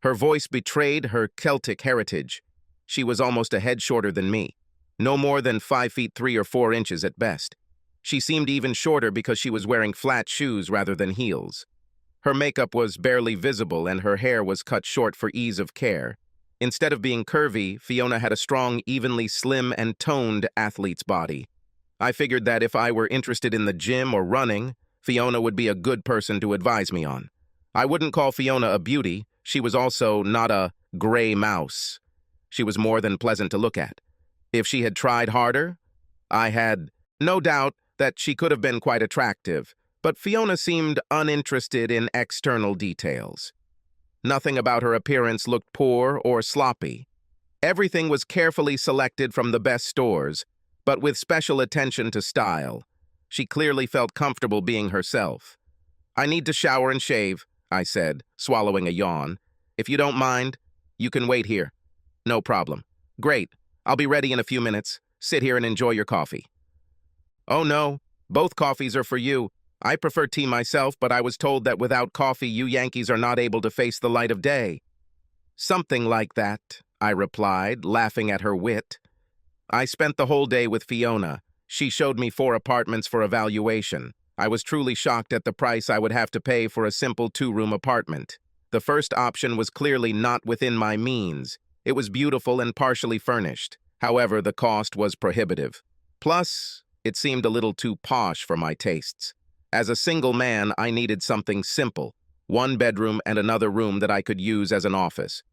Her voice betrayed her Celtic heritage. She was almost a head shorter than me, no more than 5 feet 3 or 4 inches at best. She seemed even shorter because she was wearing flat shoes rather than heels. Her makeup was barely visible and her hair was cut short for ease of care. Instead of being curvy, Fiona had a strong, evenly slim and toned athlete's body. I figured that if I were interested in the gym or running, Fiona would be a good person to advise me on. I wouldn't call Fiona a beauty. She was also not a gray mouse. She was more than pleasant to look at. If she had tried harder, I had no doubt that she could have been quite attractive, but Fiona seemed uninterested in external details. Nothing about her appearance looked poor or sloppy. Everything was carefully selected from the best stores, but with special attention to style. She clearly felt comfortable being herself. "I need to shower and shave," I said, swallowing a yawn. "If you don't mind, you can wait here." "No problem." "Great. I'll be ready in a few minutes. Sit here and enjoy your coffee." "Oh no, both coffees are for you. I prefer tea myself, but I was told that without coffee, you Yankees are not able to face the light of day." "Something like that," I replied, laughing at her wit. I spent the whole day with Fiona. She showed me 4 apartments for evaluation. I was truly shocked at the price I would have to pay for a simple 2-room apartment. The first option was clearly not within my means. It was beautiful and partially furnished. However, the cost was prohibitive. Plus, it seemed a little too posh for my tastes. As a single man, I needed something simple, 1 bedroom and another room that I could use as an office.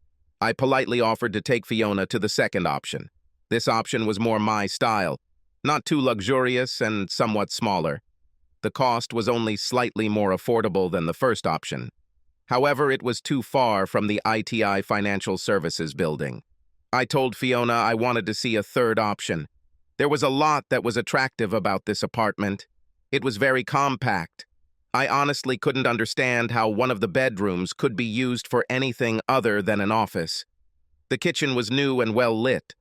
I politely offered to take Fiona to the second option. This option was more my style, not too luxurious and somewhat smaller. The cost was only slightly more affordable than the first option. However, it was too far from the ITI Financial Services building. I told Fiona I wanted to see a third option. There was a lot that was attractive about this apartment. It was very compact. I honestly couldn't understand how one of the bedrooms could be used for anything other than an office. The kitchen was new and well lit.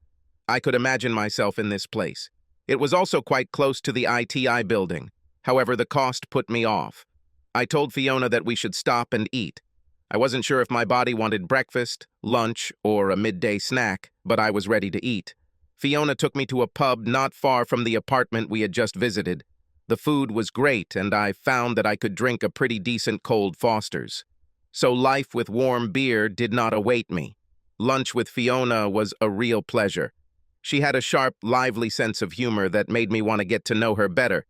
I could imagine myself in this place. It was also quite close to the ITI building. However, the cost put me off. I told Fiona that we should stop and eat. I wasn't sure if my body wanted breakfast, lunch, or a midday snack, but I was ready to eat. Fiona took me to a pub not far from the apartment we had just visited. The food was great, and I found that I could drink a pretty decent cold Foster's. So life with warm beer did not await me. Lunch with Fiona was a real pleasure. She had a sharp, lively sense of humor that made me want to get to know her better.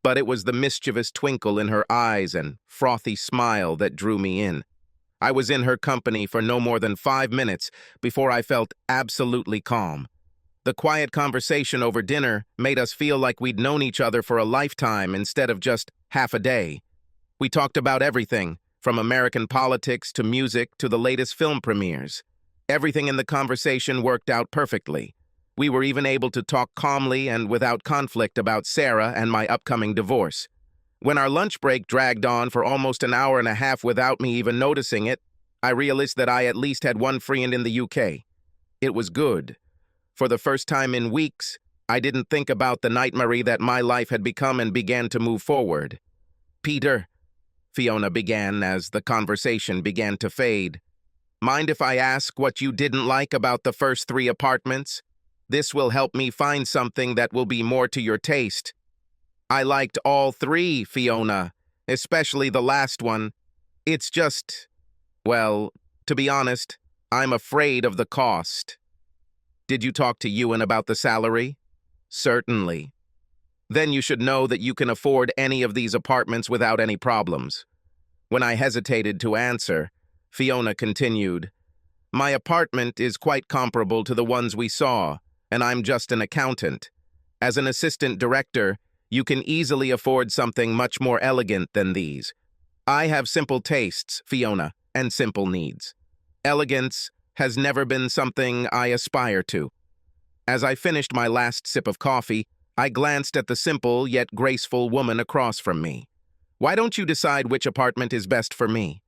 But it was the mischievous twinkle in her eyes and frothy smile that drew me in. I was in her company for no more than 5 minutes before I felt absolutely calm. The quiet conversation over dinner made us feel like we'd known each other for a lifetime instead of just half a day. We talked about everything, from American politics to music to the latest film premieres. Everything in the conversation worked out perfectly. We were even able to talk calmly and without conflict about Sarah and my upcoming divorce. When our lunch break dragged on for almost an hour and a half without me even noticing it, I realized that I at least had one friend in the UK. It was good. For the first time in weeks, I didn't think about the nightmare that my life had become and began to move forward. "Peter," Fiona began as the conversation began to fade. "Mind if I ask what you didn't like about the first 3 apartments? This will help me find something that will be more to your taste." "I liked all 3, Fiona, especially the last one. It's just, well, to be honest, I'm afraid of the cost." "Did you talk to Ewan about the salary?" "Certainly." "Then you should know that you can afford any of these apartments without any problems." When I hesitated to answer, Fiona continued, "My apartment is quite comparable to the ones we saw, and I'm just an accountant. As an assistant director, you can easily afford something much more elegant than these. I have simple tastes, Fiona, and simple needs. Elegance has never been something I aspire to." As I finished my last sip of coffee, I glanced at the simple yet graceful woman across from me. "Why don't you decide which apartment is best for me?"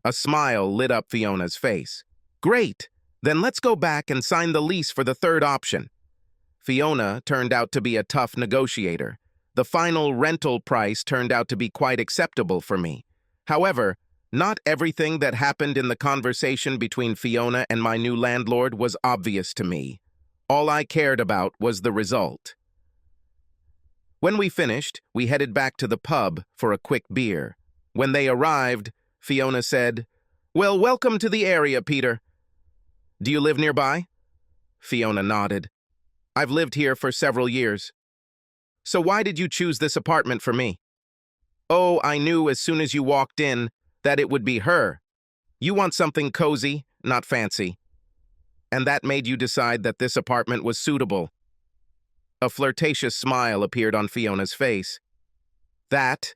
A smile lit up Fiona's face. "Great! Then let's go back and sign the lease for the third option." Fiona turned out to be a tough negotiator. The final rental price turned out to be quite acceptable for me. However, not everything that happened in the conversation between Fiona and my new landlord was obvious to me. All I cared about was the result. When we finished, we headed back to the pub for a quick beer. When they arrived, Fiona said, "Well, welcome to the area, Peter. Do you live nearby?" Fiona nodded. "I've lived here for several years." "So why did you choose this apartment for me?" "Oh, I knew as soon as you walked in that it would be her. You want something cozy, not fancy. And that made you decide that this apartment was suitable." A flirtatious smile appeared on Fiona's face. "That,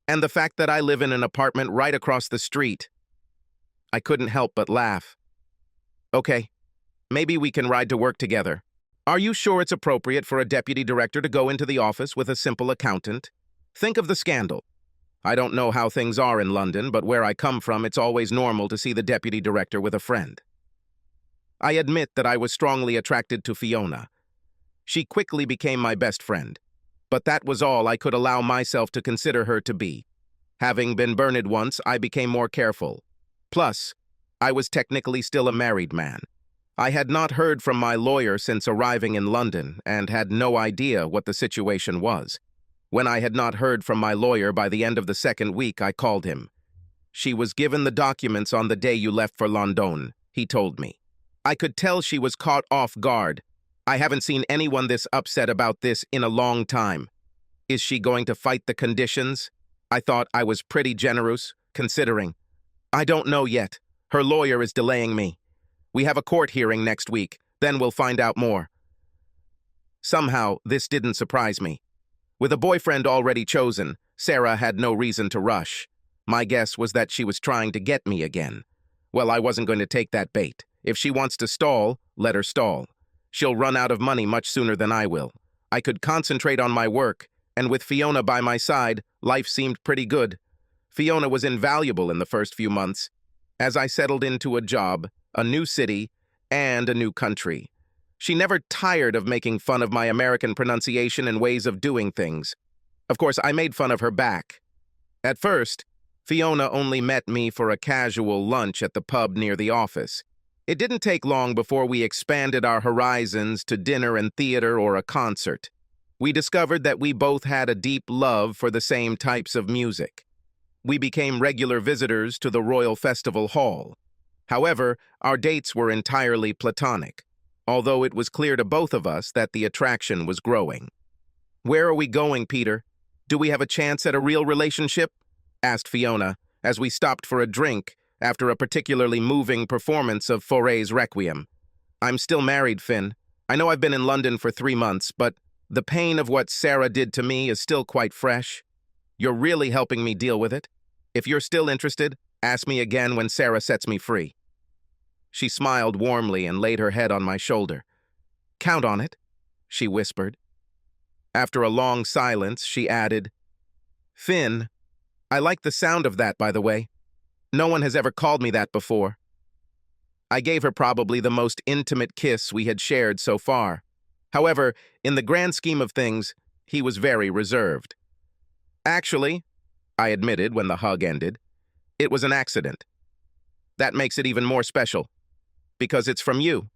and the fact that I live in an apartment right across the street." I couldn't help but laugh. "Okay, maybe we can ride to work together. Are you sure it's appropriate for a deputy director to go into the office with a simple accountant? Think of the scandal. I don't know how things are in London, but where I come from, it's always normal to see the deputy director with a friend." I admit that I was strongly attracted to Fiona. She quickly became my best friend, but that was all I could allow myself to consider her to be. Having been burned once, I became more careful. Plus, I was technically still a married man. I had not heard from my lawyer since arriving in London and had no idea what the situation was. When I had not heard from my lawyer by the end of the second week, I called him. "She was given the documents on the day you left for London," he told me. I could tell she was caught off guard. I haven't seen anyone this upset about this in a long time. Is she going to fight the conditions? I thought I was pretty generous, considering. I don't know yet. Her lawyer is delaying me. We have a court hearing next week, then we'll find out more. Somehow, this didn't surprise me. With a boyfriend already chosen, Sarah had no reason to rush. My guess was that she was trying to get me again. Well, I wasn't going to take that bait. If she wants to stall, let her stall. She'll run out of money much sooner than I will. I could concentrate on my work, and with Fiona by my side, life seemed pretty good. Fiona was invaluable in the first few months, as I settled into a job, a new city, and a new country. She never tired of making fun of my American pronunciation and ways of doing things. Of course, I made fun of her back. At first, Fiona only met me for a casual lunch at the pub near the office. It didn't take long before we expanded our horizons to dinner and theater or a concert. We discovered that we both had a deep love for the same types of music. We became regular visitors to the Royal Festival Hall. However, our dates were entirely platonic, although it was clear to both of us that the attraction was growing. "Where are we going, Peter? Do we have a chance at a real relationship?" asked Fiona, as we stopped for a drink after a particularly moving performance of Fauré's Requiem. "I'm still married, Finn. I know I've been in London for 3 months, but the pain of what Sarah did to me is still quite fresh. You're really helping me deal with it. If you're still interested, ask me again when Sarah sets me free." She smiled warmly and laid her head on my shoulder. "Count on it," she whispered. After a long silence, she added, "Finn, I like the sound of that, by the way. No one has ever called me that before." I gave her probably the most intimate kiss we had shared so far. However, in the grand scheme of things, he was very reserved. "Actually," I admitted when the hug ended, "it was an accident. That makes it even more special, because it's from you."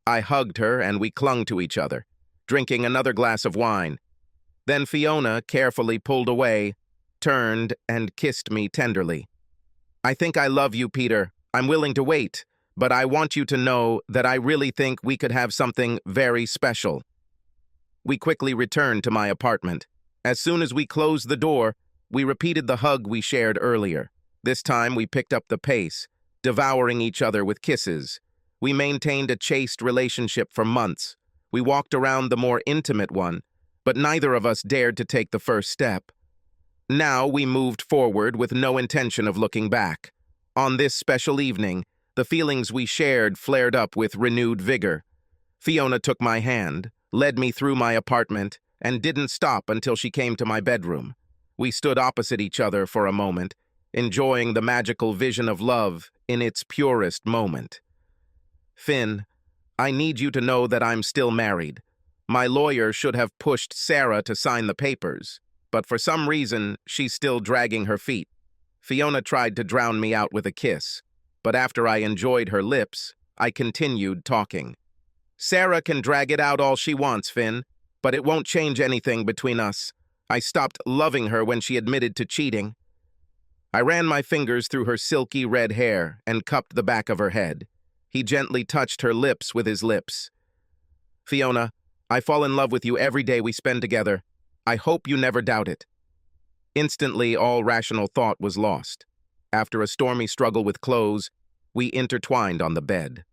I hugged her and we clung to each other, drinking another glass of wine. Then Fiona carefully pulled away, turned, and kissed me tenderly. "I think I love you, Peter. I'm willing to wait, but I want you to know that I really think we could have something very special." We quickly returned to my apartment. As soon as we closed the door, we repeated the hug we shared earlier. This time we picked up the pace, devouring each other with kisses. We maintained a chaste relationship for months. We walked around the more intimate one, but neither of us dared to take the first step. Now we moved forward with no intention of looking back. On this special evening, the feelings we shared flared up with renewed vigor. Fiona took my hand, led me through my apartment, and didn't stop until she came to my bedroom. We stood opposite each other for a moment, enjoying the magical vision of love in its purest moment. Finn, I need you to know that I'm still married. My lawyer should have pushed Sarah to sign the papers, but for some reason, she's still dragging her feet. Fiona tried to drown me out with a kiss, but after I enjoyed her lips, I continued talking. Sarah can drag it out all she wants, Finn, but it won't change anything between us. I stopped loving her when she admitted to cheating. I ran my fingers through her silky red hair and cupped the back of her head. He gently touched her lips with his lips. Fiona, I fall in love with you every day we spend together. I hope you never doubt it. Instantly, all rational thought was lost. After a stormy struggle with clothes, we intertwined on the bed.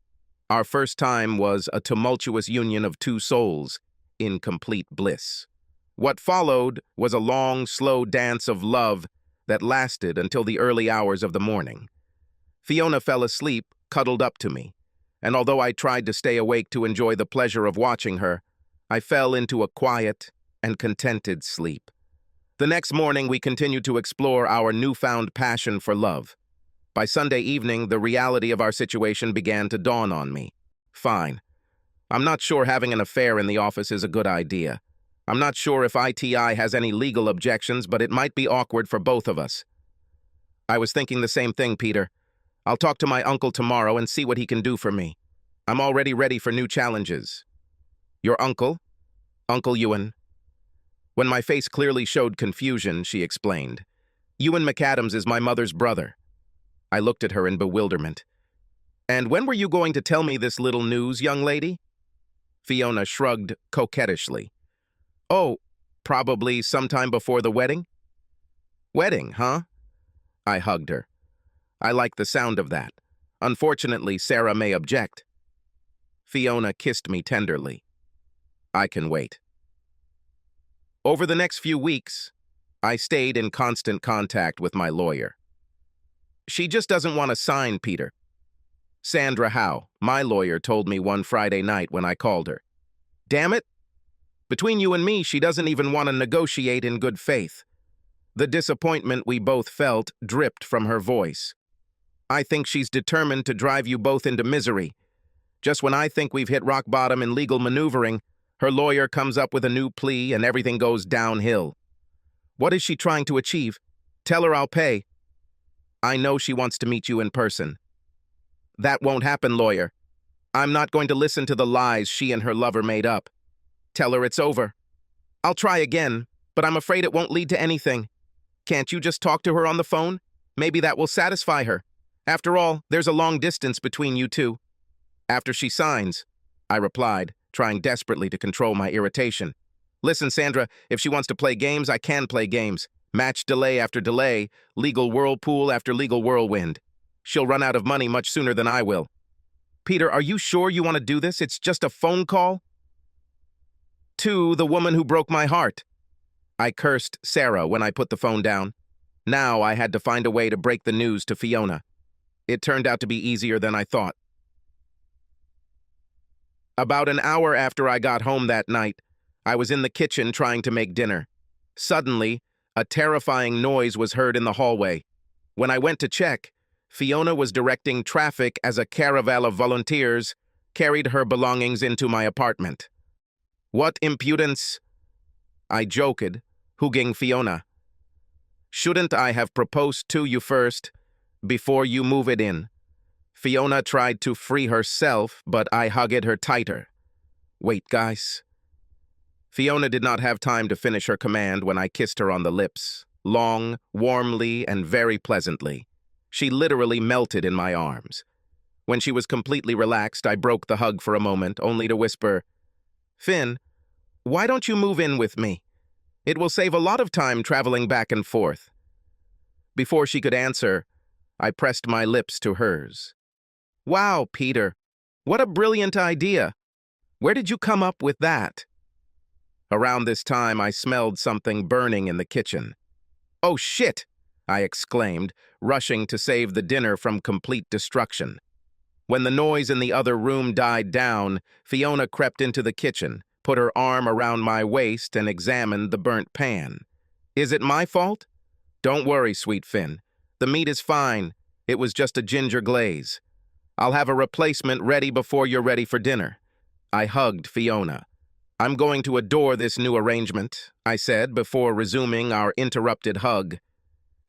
Our first time was a tumultuous union of two souls in complete bliss. What followed was a long, slow dance of love that lasted until the early hours of the morning. Fiona fell asleep, cuddled up to me, and although I tried to stay awake to enjoy the pleasure of watching her, I fell into a quiet and contented sleep. The next morning, we continued to explore our newfound passion for love. By Sunday evening, the reality of our situation began to dawn on me. Fine. I'm not sure having an affair in the office is a good idea. I'm not sure if ITI has any legal objections, but it might be awkward for both of us. I was thinking the same thing, Peter. I'll talk to my uncle tomorrow and see what he can do for me. I'm already ready for new challenges. Your uncle? Uncle Ewan. When my face clearly showed confusion, she explained. Ewan McAdams is my mother's brother. I looked at her in bewilderment. And when were you going to tell me this little news, young lady? Fiona shrugged coquettishly. Oh, probably sometime before the wedding? Wedding, huh? I hugged her. I like the sound of that. Unfortunately, Sarah may object. Fiona kissed me tenderly. I can wait. Over the next few weeks, I stayed in constant contact with my lawyer. She just doesn't want to sign, Peter. Sandra Howe, my lawyer, told me one Friday night when I called her. Damn it! Between you and me, she doesn't even want to negotiate in good faith. The disappointment we both felt dripped from her voice. I think she's determined to drive you both into misery. Just when I think we've hit rock bottom in legal maneuvering, her lawyer comes up with a new plea and everything goes downhill. What is she trying to achieve? Tell her I'll pay. I know she wants to meet you in person. That won't happen, lawyer. I'm not going to listen to the lies she and her lover made up. Tell her it's over. I'll try again, but I'm afraid it won't lead to anything. Can't you just talk to her on the phone? Maybe that will satisfy her. After all, there's a long distance between you two. After she signs, I replied, trying desperately to control my irritation. Listen, Sandra, if she wants to play games, I can play games. Match delay after delay, legal whirlpool after legal whirlwind. She'll run out of money much sooner than I will. Peter, are you sure you want to do this? It's just a phone call? To the woman who broke my heart. I cursed Sarah when I put the phone down. Now I had to find a way to break the news to Fiona. It turned out to be easier than I thought. About an hour after I got home that night, I was in the kitchen trying to make dinner. Suddenly, a terrifying noise was heard in the hallway. When I went to check, Fiona was directing traffic as a caravel of volunteers carried her belongings into my apartment. What impudence! I joked, hugging Fiona. Shouldn't I have proposed to you first, before you move it in? Fiona tried to free herself, but I hugged her tighter. Wait, guys. Fiona did not have time to finish her command when I kissed her on the lips, long, warmly, and very pleasantly. She literally melted in my arms. When she was completely relaxed, I broke the hug for a moment, only to whisper, Finn, why don't you move in with me? It will save a lot of time traveling back and forth. Before she could answer, I pressed my lips to hers. Wow, Peter, what a brilliant idea. Where did you come up with that? Around this time, I smelled something burning in the kitchen. Oh, shit! I exclaimed, rushing to save the dinner from complete destruction. When the noise in the other room died down, Fiona crept into the kitchen, put her arm around my waist, and examined the burnt pan. "Is it my fault?" "Don't worry, sweet Finn. The meat is fine. It was just a ginger glaze. I'll have a replacement ready before you're ready for dinner." I hugged Fiona. "I'm going to adore this new arrangement," I said before resuming our interrupted hug.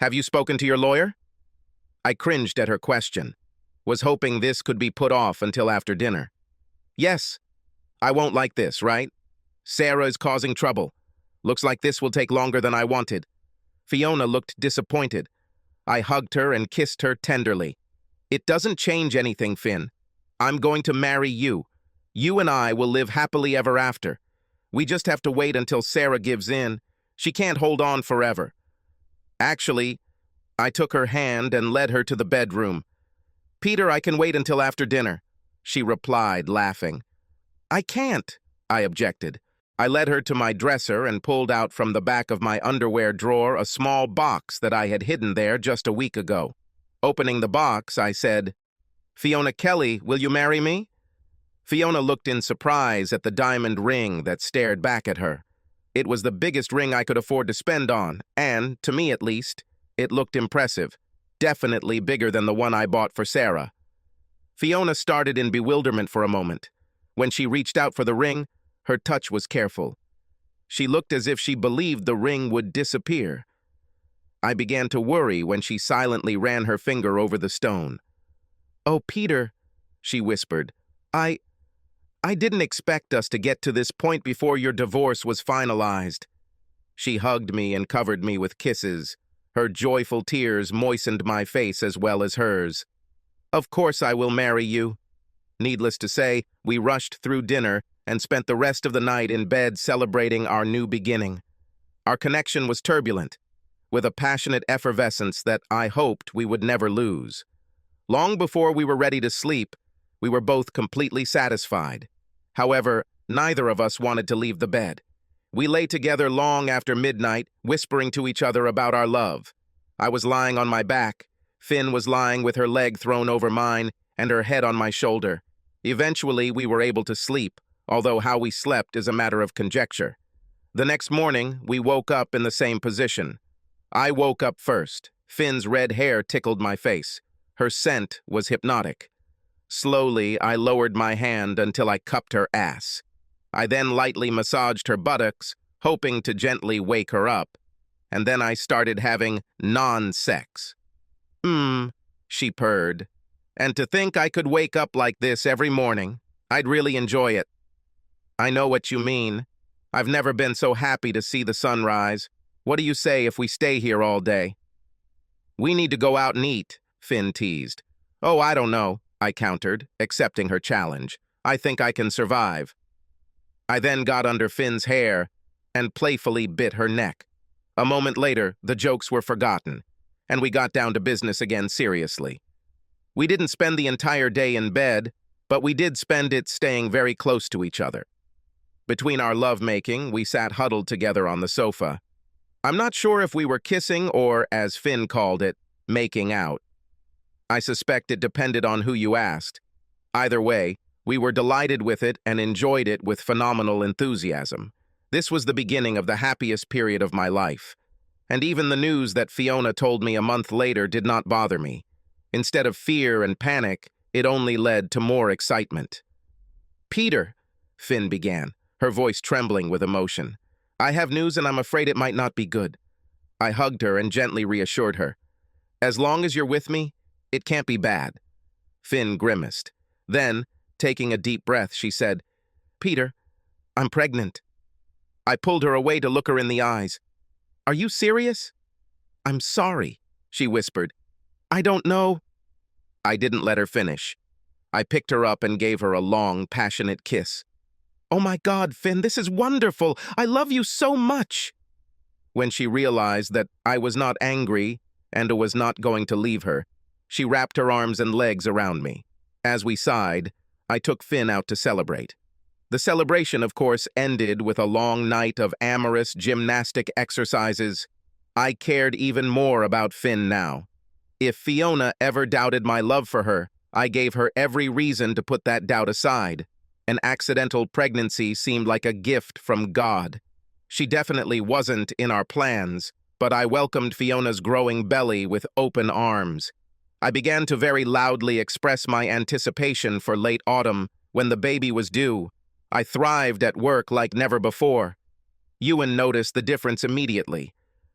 "Have you spoken to your lawyer?" I cringed at her question, was hoping this could be put off until after dinner. "Yes. I won't like this, right? Sarah is causing trouble. Looks like this will take longer than I wanted." Fiona looked disappointed. I hugged her and kissed her tenderly. "It doesn't change anything, Finn. I'm going to marry you. You and I will live happily ever after. We just have to wait until Sarah gives in. She can't hold on forever." Actually, I took her hand and led her to the bedroom. "Peter, I can wait until after dinner," she replied, laughing. "I can't," I objected. I led her to my dresser and pulled out from the back of my underwear drawer a small box that I had hidden there just a week ago. Opening the box, I said, "Fiona Kelly, will you marry me?" Fiona looked in surprise at the diamond ring that stared back at her. It was the biggest ring I could afford to spend on, and, to me at least, it looked impressive, definitely bigger than the one I bought for Sarah. Fiona started in bewilderment for a moment. When she reached out for the ring, her touch was careful. She looked as if she believed the ring would disappear. I began to worry when she silently ran her finger over the stone. "Oh, Peter," she whispered, I didn't expect us to get to this point before your divorce was finalized." She hugged me and covered me with kisses. Her joyful tears moistened my face as well as hers. "Of course I will marry you." Needless to say, we rushed through dinner and spent the rest of the night in bed celebrating our new beginning. Our connection was turbulent, with a passionate effervescence that I hoped we would never lose. Long before we were ready to sleep, we were both completely satisfied. However, neither of us wanted to leave the bed. We lay together long after midnight, whispering to each other about our love. I was lying on my back. Finn was lying with her leg thrown over mine and her head on my shoulder. Eventually, we were able to sleep, although how we slept is a matter of conjecture. The next morning, we woke up in the same position. I woke up first. Finn's red hair tickled my face. Her scent was hypnotic. Slowly, I lowered my hand until I cupped her ass. I then lightly massaged her buttocks, hoping to gently wake her up. And then I started having non-sex. She purred. "And to think I could wake up like this every morning. I'd really enjoy it." "I know what you mean. I've never been so happy to see the sunrise. What do you say if we stay here all day?" "We need to go out and eat," Finn teased. "Oh, I don't know," I countered, accepting her challenge. "I think I can survive." I then got under Finn's hair and playfully bit her neck. A moment later, the jokes were forgotten, and we got down to business again seriously. We didn't spend the entire day in bed, but we did spend it staying very close to each other. Between our lovemaking, we sat huddled together on the sofa. I'm not sure if we were kissing or, as Finn called it, making out. I suspect it depended on who you asked. Either way, we were delighted with it and enjoyed it with phenomenal enthusiasm. This was the beginning of the happiest period of my life. And even the news that Fiona told me a month later did not bother me. Instead of fear and panic, it only led to more excitement. "Peter," Finn began, her voice trembling with emotion. "I have news and I'm afraid it might not be good." I hugged her and gently reassured her. "As long as you're with me, it can't be bad." Finn grimaced. Then, taking a deep breath, she said, "Peter, I'm pregnant." I pulled her away to look her in the eyes. "Are you serious?" "I'm sorry," she whispered. "I don't know." I didn't let her finish. I picked her up and gave her a long, passionate kiss. "Oh my God, Finn, this is wonderful! I love you so much!" When she realized that I was not angry and was not going to leave her, she wrapped her arms and legs around me. As we sighed, I took Finn out to celebrate. The celebration, of course, ended with a long night of amorous gymnastic exercises. I cared even more about Finn now. If Fiona ever doubted my love for her, I gave her every reason to put that doubt aside. An accidental pregnancy seemed like a gift from God. She definitely wasn't in our plans, but I welcomed Fiona's growing belly with open arms. I began to very loudly express my anticipation for late autumn when the baby was due. I thrived at work like never before. Ewan noticed the difference immediately.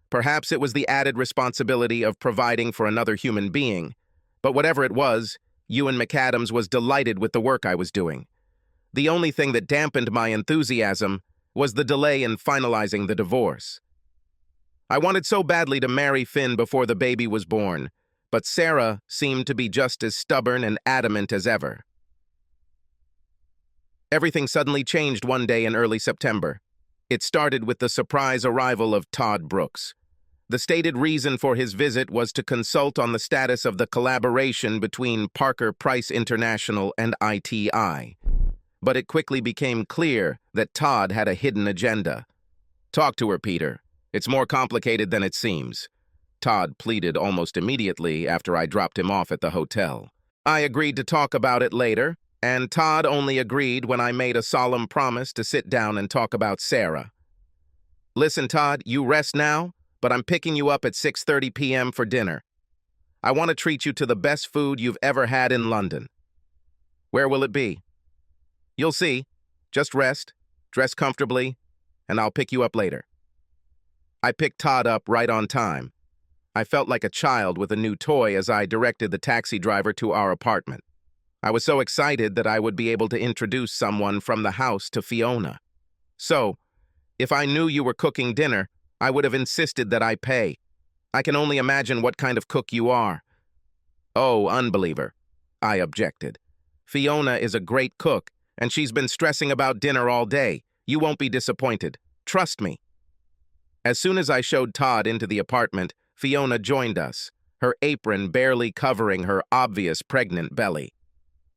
Perhaps it was the added responsibility of providing for another human being, but whatever it was, Ewan McAdams was delighted with the work I was doing. The only thing that dampened my enthusiasm was the delay in finalizing the divorce. I wanted so badly to marry Finn before the baby was born, but Sarah seemed to be just as stubborn and adamant as ever. Everything suddenly changed one day in early September. It started with the surprise arrival of Todd Brooks. The stated reason for his visit was to consult on the status of the collaboration between Parker Price International and ITI. But it quickly became clear that Todd had a hidden agenda. "Talk to her, Peter. It's more complicated than it seems," Todd pleaded almost immediately after I dropped him off at the hotel. I agreed to talk about it later, and Todd only agreed when I made a solemn promise to sit down and talk about Sarah. "Listen, Todd, you rest now, but I'm picking you up at 6:30 p.m. for dinner. I want to treat you to the best food you've ever had in London." "Where will it be?" "You'll see. Just rest, dress comfortably, and I'll pick you up later." I picked Todd up right on time. I felt like a child with a new toy as I directed the taxi driver to our apartment. I was so excited that I would be able to introduce someone from the house to Fiona. "So, if I knew you were cooking dinner, I would have insisted that I pay. I can only imagine what kind of cook you are." "Oh, unbeliever," I objected. "Fiona is a great cook, and she's been stressing about dinner all day. You won't be disappointed. Trust me." As soon as I showed Todd into the apartment, Fiona joined us, her apron barely covering her obvious pregnant belly.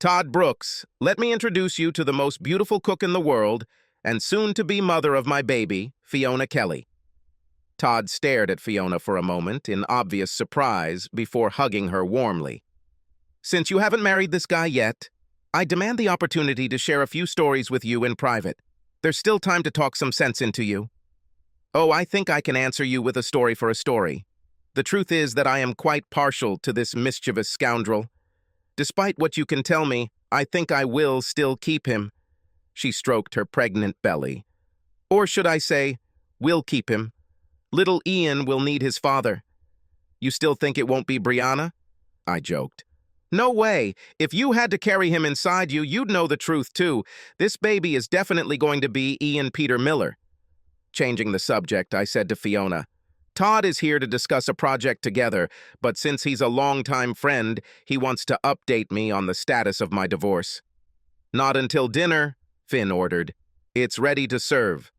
"Todd Brooks, let me introduce you to the most beautiful cook in the world and soon-to-be mother of my baby, Fiona Kelly." Todd stared at Fiona for a moment in obvious surprise before hugging her warmly. "Since you haven't married this guy yet, I demand the opportunity to share a few stories with you in private. There's still time to talk some sense into you." "Oh, I think I can answer you with a story for a story. The truth is that I am quite partial to this mischievous scoundrel. Despite what you can tell me, I think I will still keep him." She stroked her pregnant belly. "Or should I say, will keep him. Little Ian will need his father." "You still think it won't be Brianna?" I joked. "No way. If you had to carry him inside you, you'd know the truth too. This baby is definitely going to be Ian Peter Miller." Changing the subject, I said to Fiona, "Todd is here to discuss a project together, but since he's a longtime friend, he wants to update me on the status of my divorce." "Not until dinner," Finn ordered. "It's ready to serve."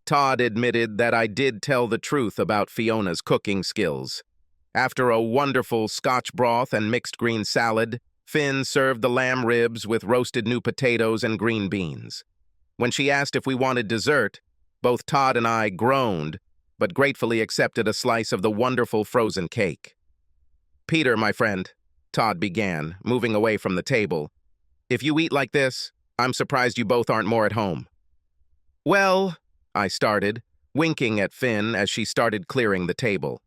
Todd admitted that I did tell the truth about Fiona's cooking skills. After a wonderful Scotch broth and mixed green salad, Finn served the lamb ribs with roasted new potatoes and green beans. When she asked if we wanted dessert, both Todd and I groaned, but gratefully accepted a slice of the wonderful frozen cake. "Peter, my friend," Todd began, moving away from the table, "if you eat like this, I'm surprised you both aren't more at home." "Well," I started, winking at Finn as she started clearing the table.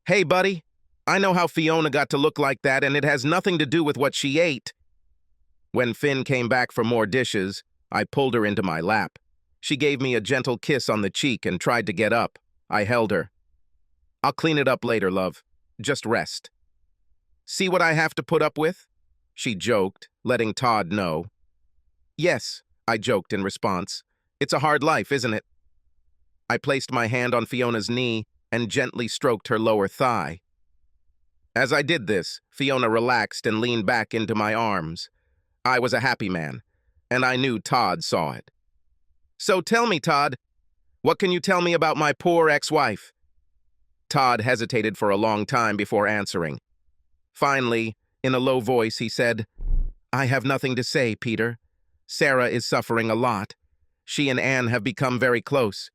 "Hey, buddy, I know how Fiona got to look like that, and it has nothing to do with what she ate." When Finn came back for more dishes, I pulled her into my lap. She gave me a gentle kiss on the cheek and tried to get up. I held her. "I'll clean it up later, love. Just rest." "See what I have to put up with?" she joked, letting Todd know. "Yes," I joked in response. "It's a hard life, isn't it?" I placed my hand on Fiona's knee and gently stroked her lower thigh. As I did this, Fiona relaxed and leaned back into my arms. I was a happy man, and I knew Todd saw it. "So tell me, Todd, what can you tell me about my poor ex-wife?" Todd hesitated for a long time before answering. Finally, in a low voice, he said, "I have nothing to say, Peter. Sarah is suffering a lot. She and Anne have become very close.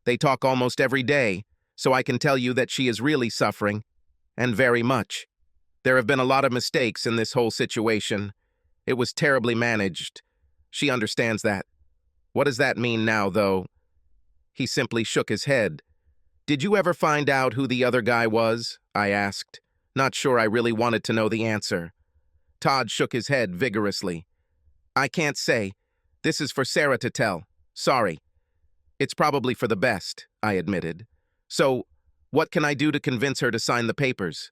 They talk almost every day, so I can tell you that she is really suffering, and very much. There have been a lot of mistakes in this whole situation. It was terribly managed. She understands that. What does that mean now, though? He simply shook his head. Did you ever find out who the other guy was? I asked, not sure I really wanted to know the answer. Todd shook his head vigorously. I can't say. This is for Sarah to tell. Sorry. It's probably for the best, I admitted. So, what can I do to convince her to sign the papers?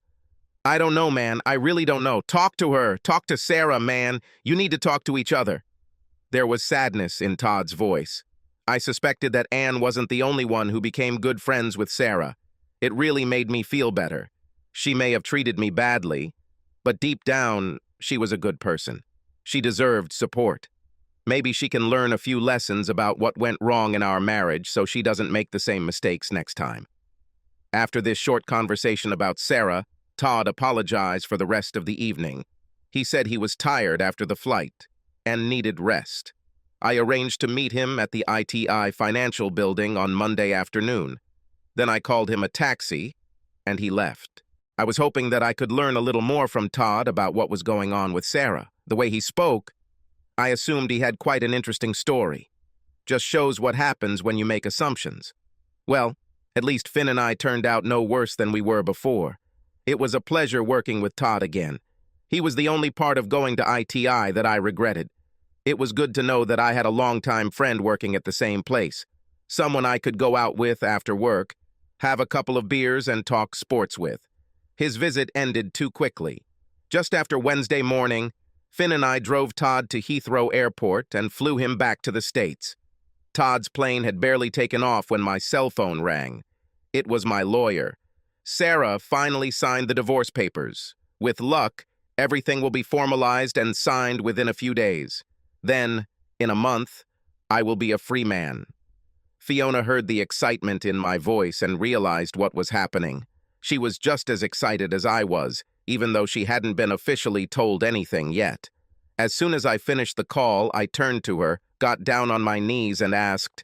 I don't know, man. I really don't know. Talk to her. Talk to Sarah, man. You need to talk to each other. There was sadness in Todd's voice. I suspected that Anne wasn't the only one who became good friends with Sarah. It really made me feel better. She may have treated me badly, but deep down, she was a good person. She deserved support. Maybe she can learn a few lessons about what went wrong in our marriage so she doesn't make the same mistakes next time. After this short conversation about Sarah, Todd apologized for the rest of the evening. He said he was tired after the flight and needed rest. I arranged to meet him at the ITI Financial Building on Monday afternoon. Then I called him a taxi, and he left. I was hoping that I could learn a little more from Todd about what was going on with Sarah. The way he spoke, I assumed he had quite an interesting story. Just shows what happens when you make assumptions. Well, at least Finn and I turned out no worse than we were before. It was a pleasure working with Todd again. He was the only part of going to ITI that I regretted. It was good to know that I had a longtime friend working at the same place, someone I could go out with after work, have a couple of beers, and talk sports with. His visit ended too quickly. Just after Wednesday morning, Finn and I drove Todd to Heathrow Airport and flew him back to the States. Todd's plane had barely taken off when my cell phone rang. It was my lawyer. Sarah finally signed the divorce papers. With luck, everything will be formalized and signed within a few days. Then, in a month, I will be a free man. Fiona heard the excitement in my voice and realized what was happening. She was just as excited as I was, even though she hadn't been officially told anything yet. As soon as I finished the call, I turned to her, got down on my knees, and asked,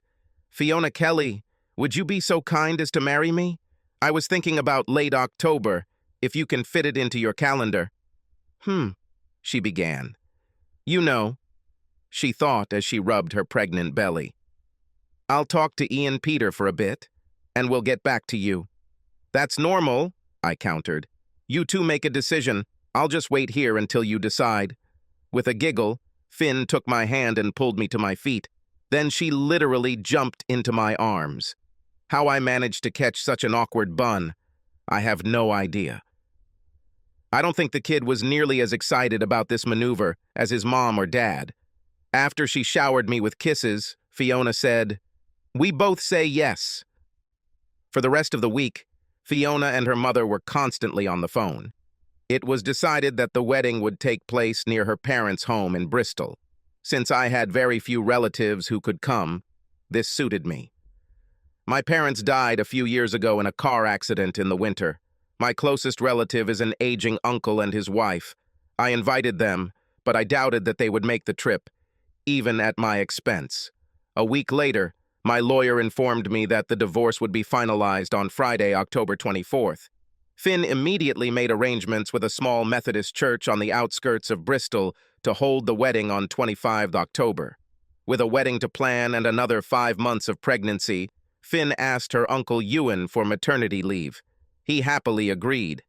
Fiona Kelly, would you be so kind as to marry me? I was thinking about late October, if you can fit it into your calendar. She began. You know, she thought as she rubbed her pregnant belly. I'll talk to Ian Peter for a bit, and we'll get back to you. That's normal, I countered. You two make a decision. I'll just wait here until you decide. With a giggle, Finn took my hand and pulled me to my feet. Then she literally jumped into my arms. How I managed to catch such an awkward bun, I have no idea. I don't think the kid was nearly as excited about this maneuver as his mom or dad. After she showered me with kisses, Fiona said, We both say yes. For the rest of the week, Fiona and her mother were constantly on the phone. It was decided that the wedding would take place near her parents' home in Bristol. Since I had very few relatives who could come, this suited me. My parents died a few years ago in a car accident in the winter. My closest relative is an aging uncle and his wife. I invited them, but I doubted that they would make the trip, even at my expense. A week later, my lawyer informed me that the divorce would be finalized on Friday, October 24th. Finn immediately made arrangements with a small Methodist church on the outskirts of Bristol to hold the wedding on 25th October. With a wedding to plan and another 5 months of pregnancy, Finn asked her Uncle Ewan for maternity leave. He happily agreed.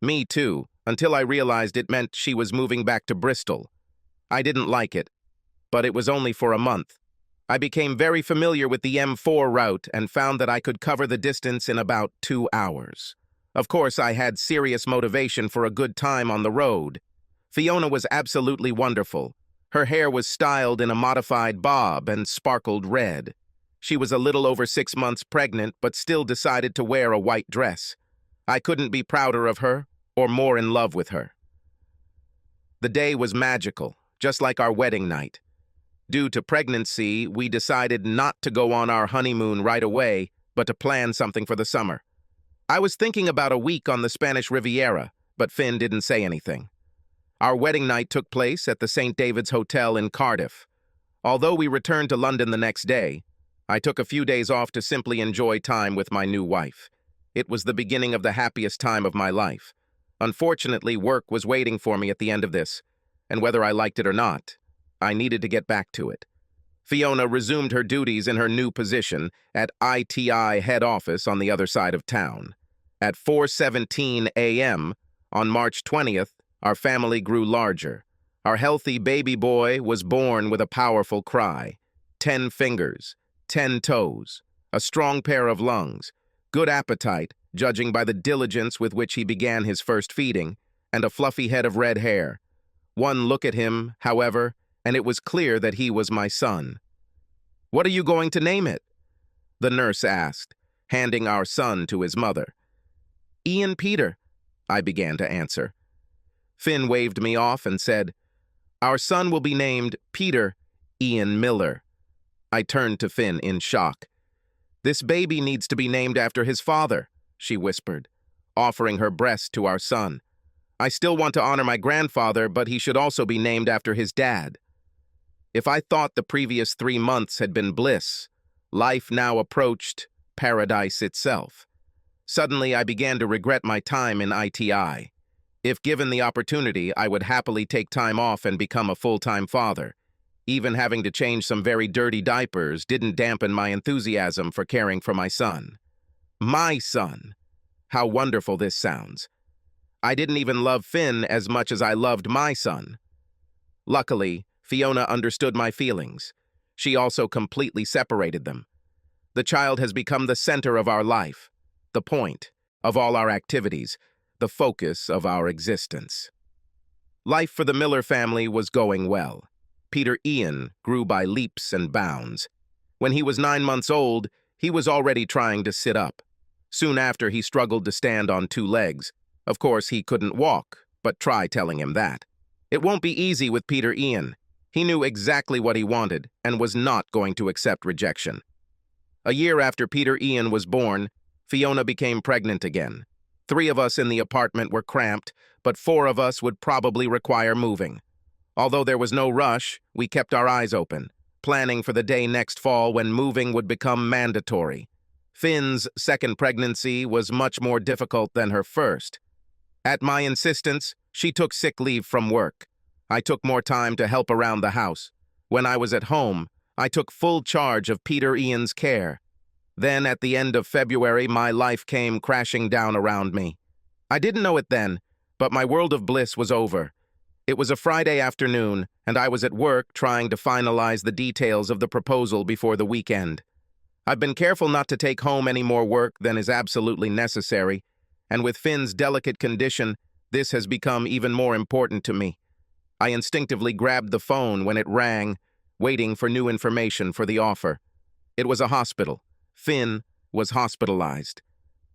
Me too, until I realized it meant she was moving back to Bristol. I didn't like it, but it was only for a month. I became very familiar with the M4 route and found that I could cover the distance in about 2 hours. Of course, I had serious motivation for a good time on the road. Fiona was absolutely wonderful. Her hair was styled in a modified bob and sparkled red. She was a little over 6 months pregnant, but still decided to wear a white dress. I couldn't be prouder of her or more in love with her. The day was magical, just like our wedding night. Due to pregnancy, we decided not to go on our honeymoon right away, but to plan something for the summer. I was thinking about a week on the Spanish Riviera, but Finn didn't say anything. Our wedding night took place at the St. David's Hotel in Cardiff. Although we returned to London the next day, I took a few days off to simply enjoy time with my new wife. It was the beginning of the happiest time of my life. Unfortunately, work was waiting for me at the end of this, and whether I liked it or not, I needed to get back to it. Fiona resumed her duties in her new position at ITI head office on the other side of town. At 4:17 a.m. on March 20th, our family grew larger. Our healthy baby boy was born with a powerful cry. 10 fingers, 10 toes, a strong pair of lungs, good appetite, judging by the diligence with which he began his first feeding, and a fluffy head of red hair. One look at him, however, and it was clear that he was my son. "What are you going to name it?" the nurse asked, handing our son to his mother. "Ian Peter," I began to answer. Finn waved me off and said, "Our son will be named Peter Ian Miller." I turned to Finn in shock. "This baby needs to be named after his father," she whispered, offering her breast to our son. "I still want to honor my grandfather, but he should also be named after his dad." If I thought the previous 3 months had been bliss, life now approached paradise itself. Suddenly, I began to regret my time in ITI. If given the opportunity, I would happily take time off and become a full-time father. Even having to change some very dirty diapers didn't dampen my enthusiasm for caring for my son. My son! How wonderful this sounds. I didn't even love Finn as much as I loved my son. Luckily, Fiona understood my feelings. She also completely separated them. The child has become the center of our life, the point of all our activities, the focus of our existence. Life for the Miller family was going well. Peter Ian grew by leaps and bounds. When he was 9 months old, he was already trying to sit up. Soon after, he struggled to stand on 2 legs. Of course, he couldn't walk, but try telling him that. It won't be easy with Peter Ian. He knew exactly what he wanted and was not going to accept rejection. A year after Peter Ian was born, Fiona became pregnant again. 3 of us in the apartment were cramped, but 4 of us would probably require moving. Although there was no rush, we kept our eyes open, planning for the day next fall when moving would become mandatory. Finn's second pregnancy was much more difficult than her first. At my insistence, she took sick leave from work. I took more time to help around the house. When I was at home, I took full charge of Peter Ian's care. Then, at the end of February, my life came crashing down around me. I didn't know it then, but my world of bliss was over. It was a Friday afternoon, and I was at work trying to finalize the details of the proposal before the weekend. I've been careful not to take home any more work than is absolutely necessary, and with Finn's delicate condition, this has become even more important to me. I instinctively grabbed the phone when it rang, waiting for new information for the offer. It was a hospital. Finn was hospitalized.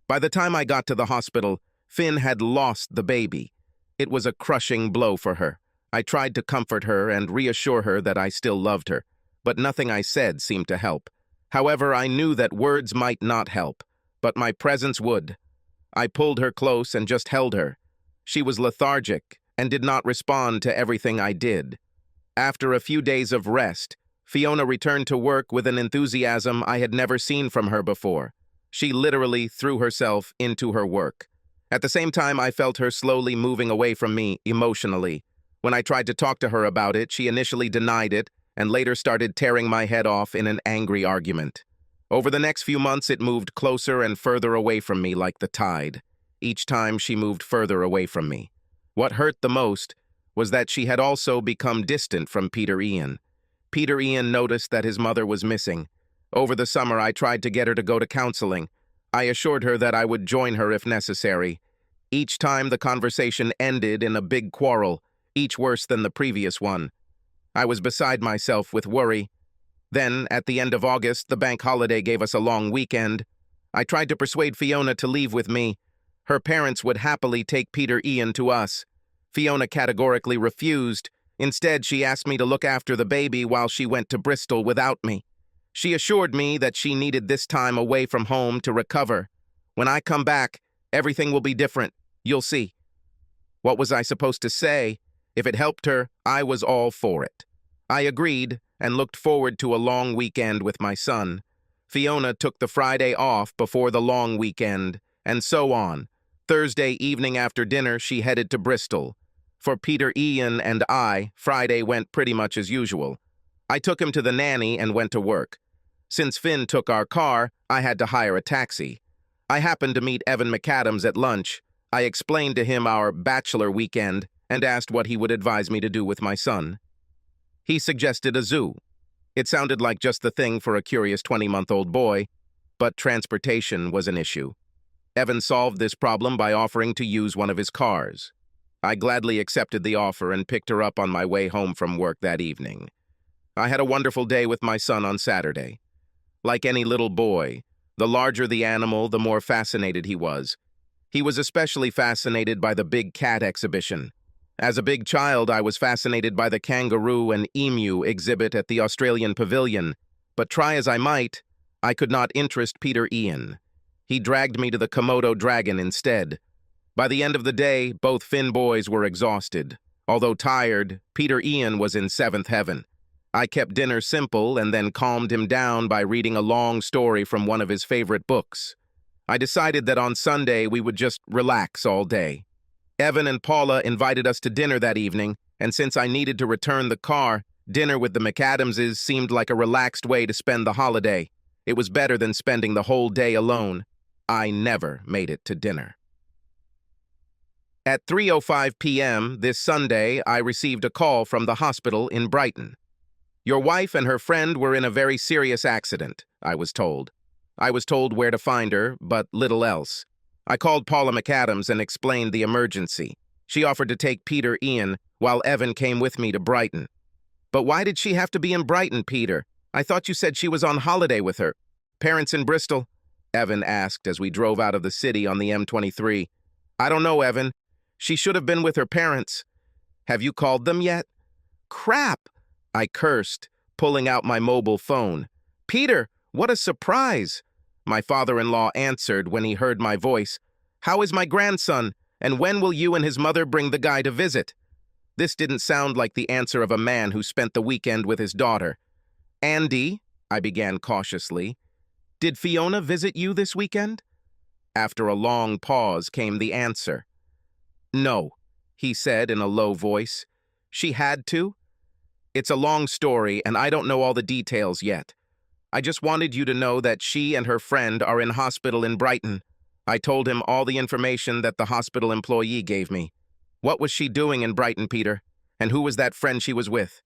By the time I got to the hospital, Finn had lost the baby. It was a crushing blow for her. I tried to comfort her and reassure her that I still loved her, but nothing I said seemed to help. However, I knew that words might not help, but my presence would. I pulled her close and just held her. She was lethargic and did not respond to everything I did. After a few days of rest, Fiona returned to work with an enthusiasm I had never seen from her before. She literally threw herself into her work. At the same time, I felt her slowly moving away from me emotionally. When I tried to talk to her about it, she initially denied it and later started tearing my head off in an angry argument. Over the next few months, it moved closer and further away from me like the tide. Each time she moved further away from me. What hurt the most was that she had also become distant from Peter Ian. Peter Ian noticed that his mother was missing. Over the summer, I tried to get her to go to counseling. I assured her that I would join her if necessary. Each time the conversation ended in a big quarrel, each worse than the previous one. I was beside myself with worry. Then, at the end of August, the bank holiday gave us a long weekend. I tried to persuade Fiona to leave with me. Her parents would happily take Peter Ian to us. Fiona categorically refused. Instead, she asked me to look after the baby while she went to Bristol without me. She assured me that she needed this time away from home to recover. When I come back, everything will be different. You'll see. What was I supposed to say? If it helped her, I was all for it. I agreed and looked forward to a long weekend with my son. Fiona took the Friday off before the long weekend, and so on. Thursday evening after dinner, she headed to Bristol. For Peter, Ian, and I, Friday went pretty much as usual. I took him to the nanny and went to work. Since Finn took our car, I had to hire a taxi. I happened to meet Evan McAdams at lunch. I explained to him our bachelor weekend and asked what he would advise me to do with my son. He suggested a zoo. It sounded like just the thing for a curious 20-month-old boy, but transportation was an issue. Evan solved this problem by offering to use one of his cars. I gladly accepted the offer and picked her up on my way home from work that evening. I had a wonderful day with my son on Saturday. Like any little boy, the larger the animal, the more fascinated he was. He was especially fascinated by the big cat exhibition. As a big child, I was fascinated by the kangaroo and emu exhibit at the Australian Pavilion, but try as I might, I could not interest Peter Ian. He dragged me to the Komodo dragon instead. By the end of the day, both Finn boys were exhausted. Although tired, Peter Ian was in seventh heaven. I kept dinner simple and then calmed him down by reading a long story from one of his favorite books. I decided that on Sunday we would just relax all day. Evan and Paula invited us to dinner that evening, and since I needed to return the car, dinner with the McAdamses seemed like a relaxed way to spend the holiday. It was better than spending the whole day alone. I never made it to dinner. At 3:05 p.m. this Sunday, I received a call from the hospital in Brighton. Your wife and her friend were in a very serious accident, I was told. I was told where to find her, but little else. I called Paula McAdams and explained the emergency. She offered to take Peter Ian, while Evan came with me to Brighton. But why did she have to be in Brighton, Peter? I thought you said she was on holiday with her parents in Bristol? Evan asked as we drove out of the city on the M23. I don't know, Evan. She should have been with her parents. Have you called them yet? Crap! I cursed, pulling out my mobile phone. Peter, what a surprise! My father-in-law answered when he heard my voice. How is my grandson, and when will you and his mother bring the guy to visit? This didn't sound like the answer of a man who spent the weekend with his daughter. Andy, I began cautiously, did Fiona visit you this weekend? After a long pause came the answer. No, he said in a low voice. She had to? It's a long story, and I don't know all the details yet. I just wanted you to know that she and her friend are in hospital in Brighton. I told him all the information that the hospital employee gave me. What was she doing in Brighton, Peter? And who was that friend she was with?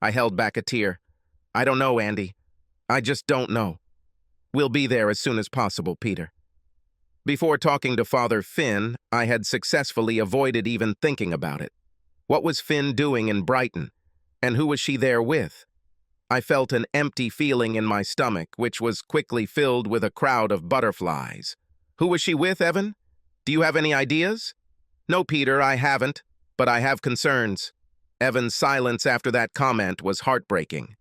I held back a tear. I don't know, Andy. I just don't know. We'll be there as soon as possible, Peter. Before talking to Father Finn, I had successfully avoided even thinking about it. What was Finn doing in Brighton? And who was she there with? I felt an empty feeling in my stomach, which was quickly filled with a crowd of butterflies. Who was she with, Evan? Do you have any ideas? No, Peter, I haven't, but I have concerns. Evan's silence after that comment was heartbreaking.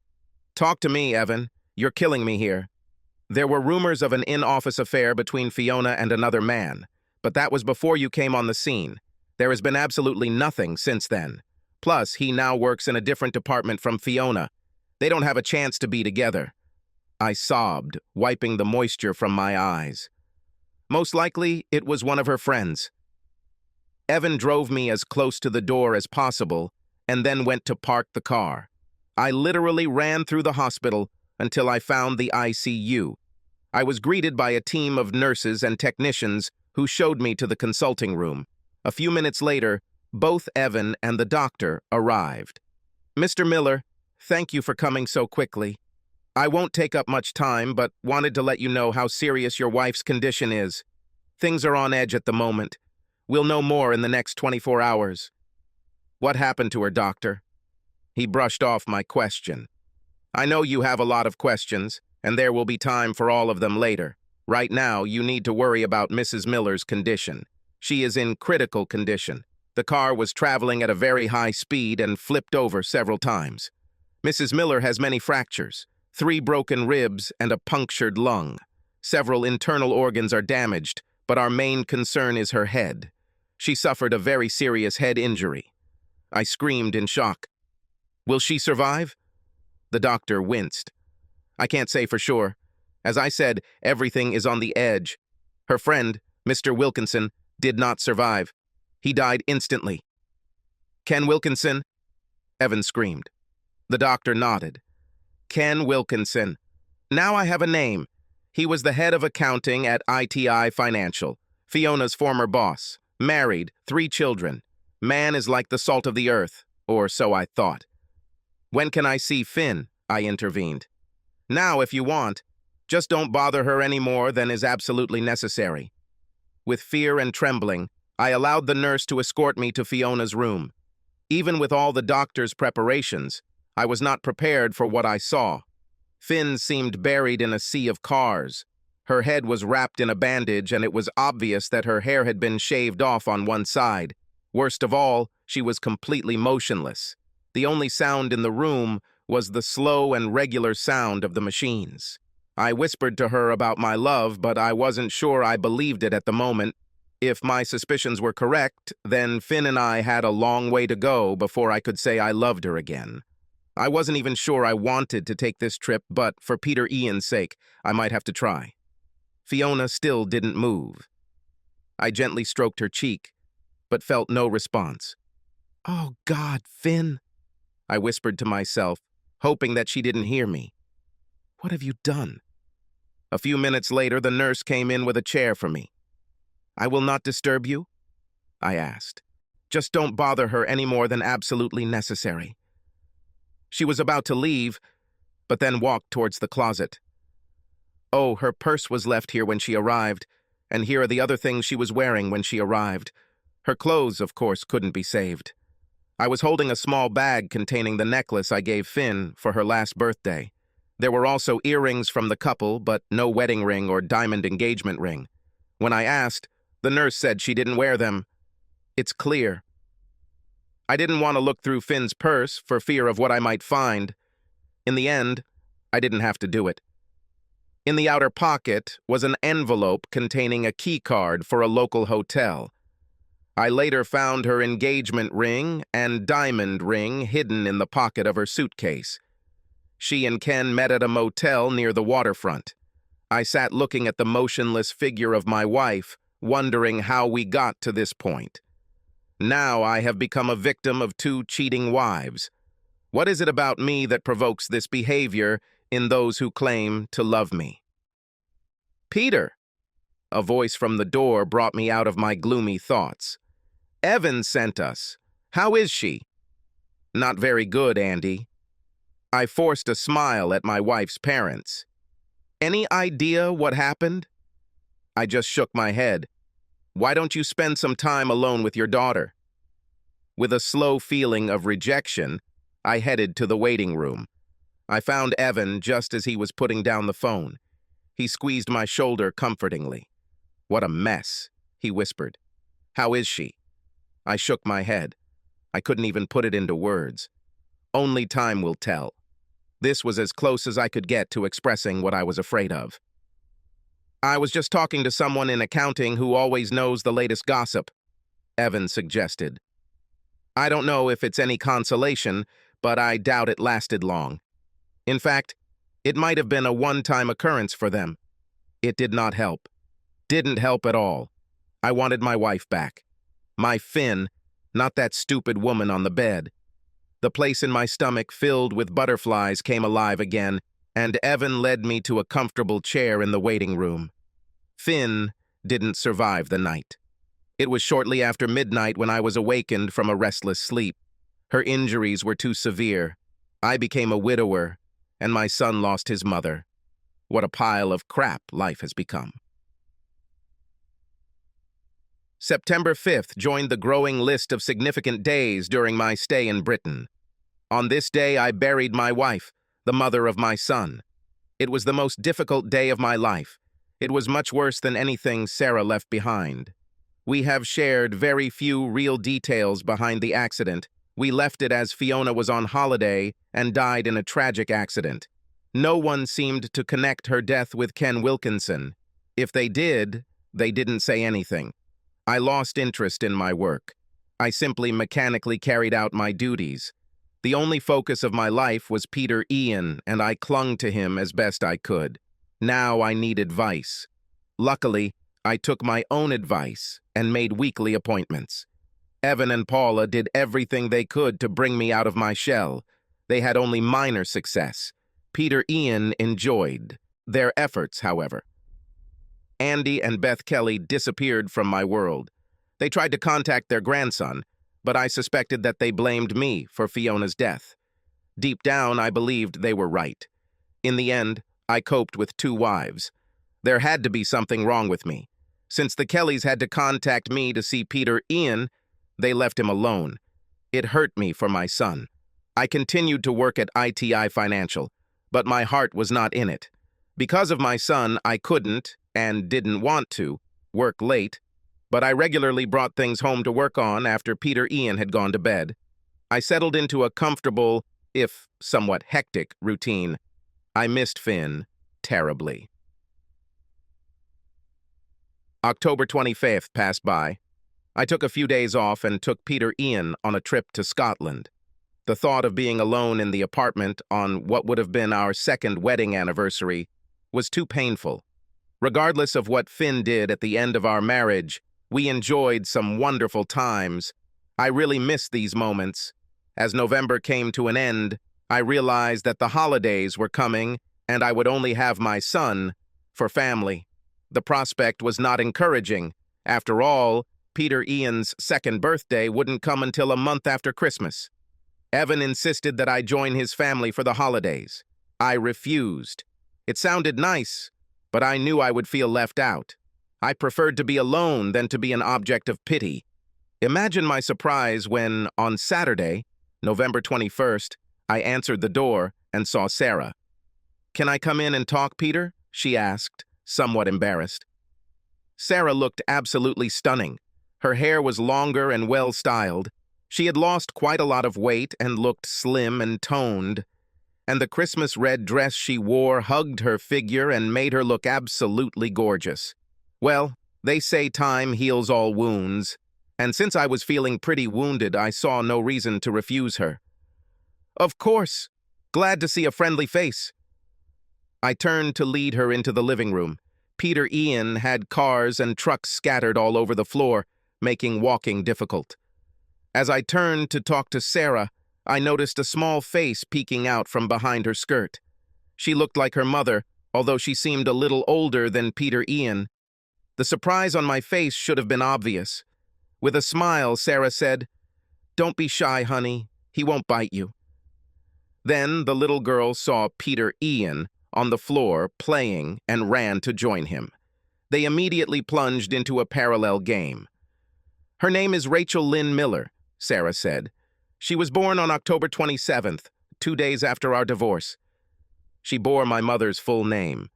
Talk to me, Evan. You're killing me here. There were rumors of an in-office affair between Fiona and another man, but that was before you came on the scene. There has been absolutely nothing since then. Plus, he now works in a different department from Fiona. They don't have a chance to be together. I sobbed, wiping the moisture from my eyes. Most likely, it was one of her friends. Evan drove me as close to the door as possible and then went to park the car. I literally ran through the hospital until I found the ICU. I was greeted by a team of nurses and technicians who showed me to the consulting room. A few minutes later, both Evan and the doctor arrived. Mr. Miller, thank you for coming so quickly. I won't take up much time, but wanted to let you know how serious your wife's condition is. Things are on edge at the moment. We'll know more in the next 24 hours. What happened to her, doctor? He brushed off my question. I know you have a lot of questions, and there will be time for all of them later. Right now, you need to worry about Mrs. Miller's condition. She is in critical condition. The car was traveling at a very high speed and flipped over several times. Mrs. Miller has many fractures, 3 broken ribs and a punctured lung. Several internal organs are damaged, but our main concern is her head. She suffered a very serious head injury. I screamed in shock. Will she survive? The doctor winced. I can't say for sure. As I said, everything is on the edge. Her friend, Mr. Wilkinson, Did not survive. He died instantly. Ken Wilkinson? Evan screamed. The doctor nodded. Ken Wilkinson. Now I have a name. He was the head of accounting at ITI Financial, Fiona's former boss. Married, 3 children. Man is like the salt of the earth, or so I thought. When can I see Finn? I intervened. Now, if you want. Just don't bother her any more than is absolutely necessary. With fear and trembling, I allowed the nurse to escort me to Fiona's room. Even with all the doctor's preparations, I was not prepared for what I saw. Finn seemed buried in a sea of cars. Her head was wrapped in a bandage, and it was obvious that her hair had been shaved off on one side. Worst of all, she was completely motionless. The only sound in the room was the slow and regular sound of the machines. I whispered to her about my love, but I wasn't sure I believed it at the moment. If my suspicions were correct, then Finn and I had a long way to go before I could say I loved her again. I wasn't even sure I wanted to take this trip, but for Peter Ian's sake, I might have to try. Fiona still didn't move. I gently stroked her cheek, but felt no response. Oh, God, Finn, I whispered to myself, hoping that she didn't hear me. What have you done? A few minutes later, the nurse came in with a chair for me. I will not disturb you? I asked. Just don't bother her any more than absolutely necessary. She was about to leave, but then walked towards the closet. Oh, her purse was left here when she arrived, and here are the other things she was wearing when she arrived. Her clothes, of course, couldn't be saved. I was holding a small bag containing the necklace I gave Finn for her last birthday. There were also earrings from the couple, but no wedding ring or diamond engagement ring. When I asked, the nurse said she didn't wear them. It's clear. I didn't want to look through Finn's purse for fear of what I might find. In the end, I didn't have to do it. In the outer pocket was an envelope containing a key card for a local hotel. I later found her engagement ring and diamond ring hidden in the pocket of her suitcase. She and Ken met at a motel near the waterfront. I sat looking at the motionless figure of my wife, wondering how we got to this point. Now I have become a victim of 2 cheating wives. What is it about me that provokes this behavior in those who claim to love me? Peter! A voice from the door brought me out of my gloomy thoughts. Evan sent us. How is she? Not very good, Andy. I forced a smile at my wife's parents. Any idea what happened? I just shook my head. Why don't you spend some time alone with your daughter? With a slow feeling of rejection, I headed to the waiting room. I found Evan just as he was putting down the phone. He squeezed my shoulder comfortingly. What a mess, he whispered. How is she? I shook my head. I couldn't even put it into words. Only time will tell. This was as close as I could get to expressing what I was afraid of. I was just talking to someone in accounting who always knows the latest gossip, Evan suggested. I don't know if it's any consolation, but I doubt it lasted long. In fact, it might have been a one-time occurrence for them. It did not help. Didn't help at all. I wanted my wife back. My Finn, not that stupid woman on the bed. The place in my stomach filled with butterflies came alive again, and Evan led me to a comfortable chair in the waiting room. Finn didn't survive the night. It was shortly after midnight when I was awakened from a restless sleep. Her injuries were too severe. I became a widower, and my son lost his mother. What a pile of crap life has become. September 5th joined the growing list of significant days during my stay in Britain. On this day, I buried my wife, the mother of my son. It was the most difficult day of my life. It was much worse than anything Sarah left behind. We have shared very few real details behind the accident. We left it as Fiona was on holiday and died in a tragic accident. No one seemed to connect her death with Ken Wilkinson. If they did, they didn't say anything. I lost interest in my work. I simply mechanically carried out my duties. The only focus of my life was Peter Ian, and I clung to him as best I could. Now I needed advice. Luckily, I took my own advice and made weekly appointments. Evan and Paula did everything they could to bring me out of my shell. They had only minor success. Peter Ian enjoyed their efforts, however. Andy and Beth Kelly disappeared from my world. They tried to contact their grandson, but I suspected that they blamed me for Fiona's death. Deep down, I believed they were right. In the end, I coped with 2 wives. There had to be something wrong with me. Since the Kellys had to contact me to see Peter Ian, they left him alone. It hurt me for my son. I continued to work at ITI Financial, but my heart was not in it. Because of my son, I couldn't, and didn't want to, work late, but I regularly brought things home to work on after Peter Ian had gone to bed. I settled into a comfortable, if somewhat hectic, routine. I missed Finn terribly. October 25th passed by. I took a few days off and took Peter Ian on a trip to Scotland. The thought of being alone in the apartment on what would have been our 2nd wedding anniversary was too painful. Regardless of what Finn did at the end of our marriage, we enjoyed some wonderful times. I really missed these moments. As November came to an end, I realized that the holidays were coming and I would only have my son for family. The prospect was not encouraging. After all, Peter Ian's 2nd birthday wouldn't come until a month after Christmas. Evan insisted that I join his family for the holidays. I refused. It sounded nice, but I knew I would feel left out. I preferred to be alone than to be an object of pity. Imagine my surprise when, on Saturday, November 21st, I answered the door and saw Sarah. "Can I come in and talk, Peter?" she asked, somewhat embarrassed. Sarah looked absolutely stunning. Her hair was longer and well-styled. She had lost quite a lot of weight and looked slim and toned. And the Christmas red dress she wore hugged her figure and made her look absolutely gorgeous. Well, they say time heals all wounds, and since I was feeling pretty wounded, I saw no reason to refuse her. "Of course. Glad to see a friendly face." I turned to lead her into the living room. Peter Ian had cars and trucks scattered all over the floor, making walking difficult. As I turned to talk to Sarah, I noticed a small face peeking out from behind her skirt. She looked like her mother, although she seemed a little older than Peter Ian. The surprise on my face should have been obvious. With a smile, Sarah said, "Don't be shy, honey. He won't bite you." Then the little girl saw Peter Ian on the floor playing and ran to join him. They immediately plunged into a parallel game. "Her name is Rachel Lynn Miller," Sarah said. "She was born on October 27th, 2 days after our divorce." She bore my mother's full name.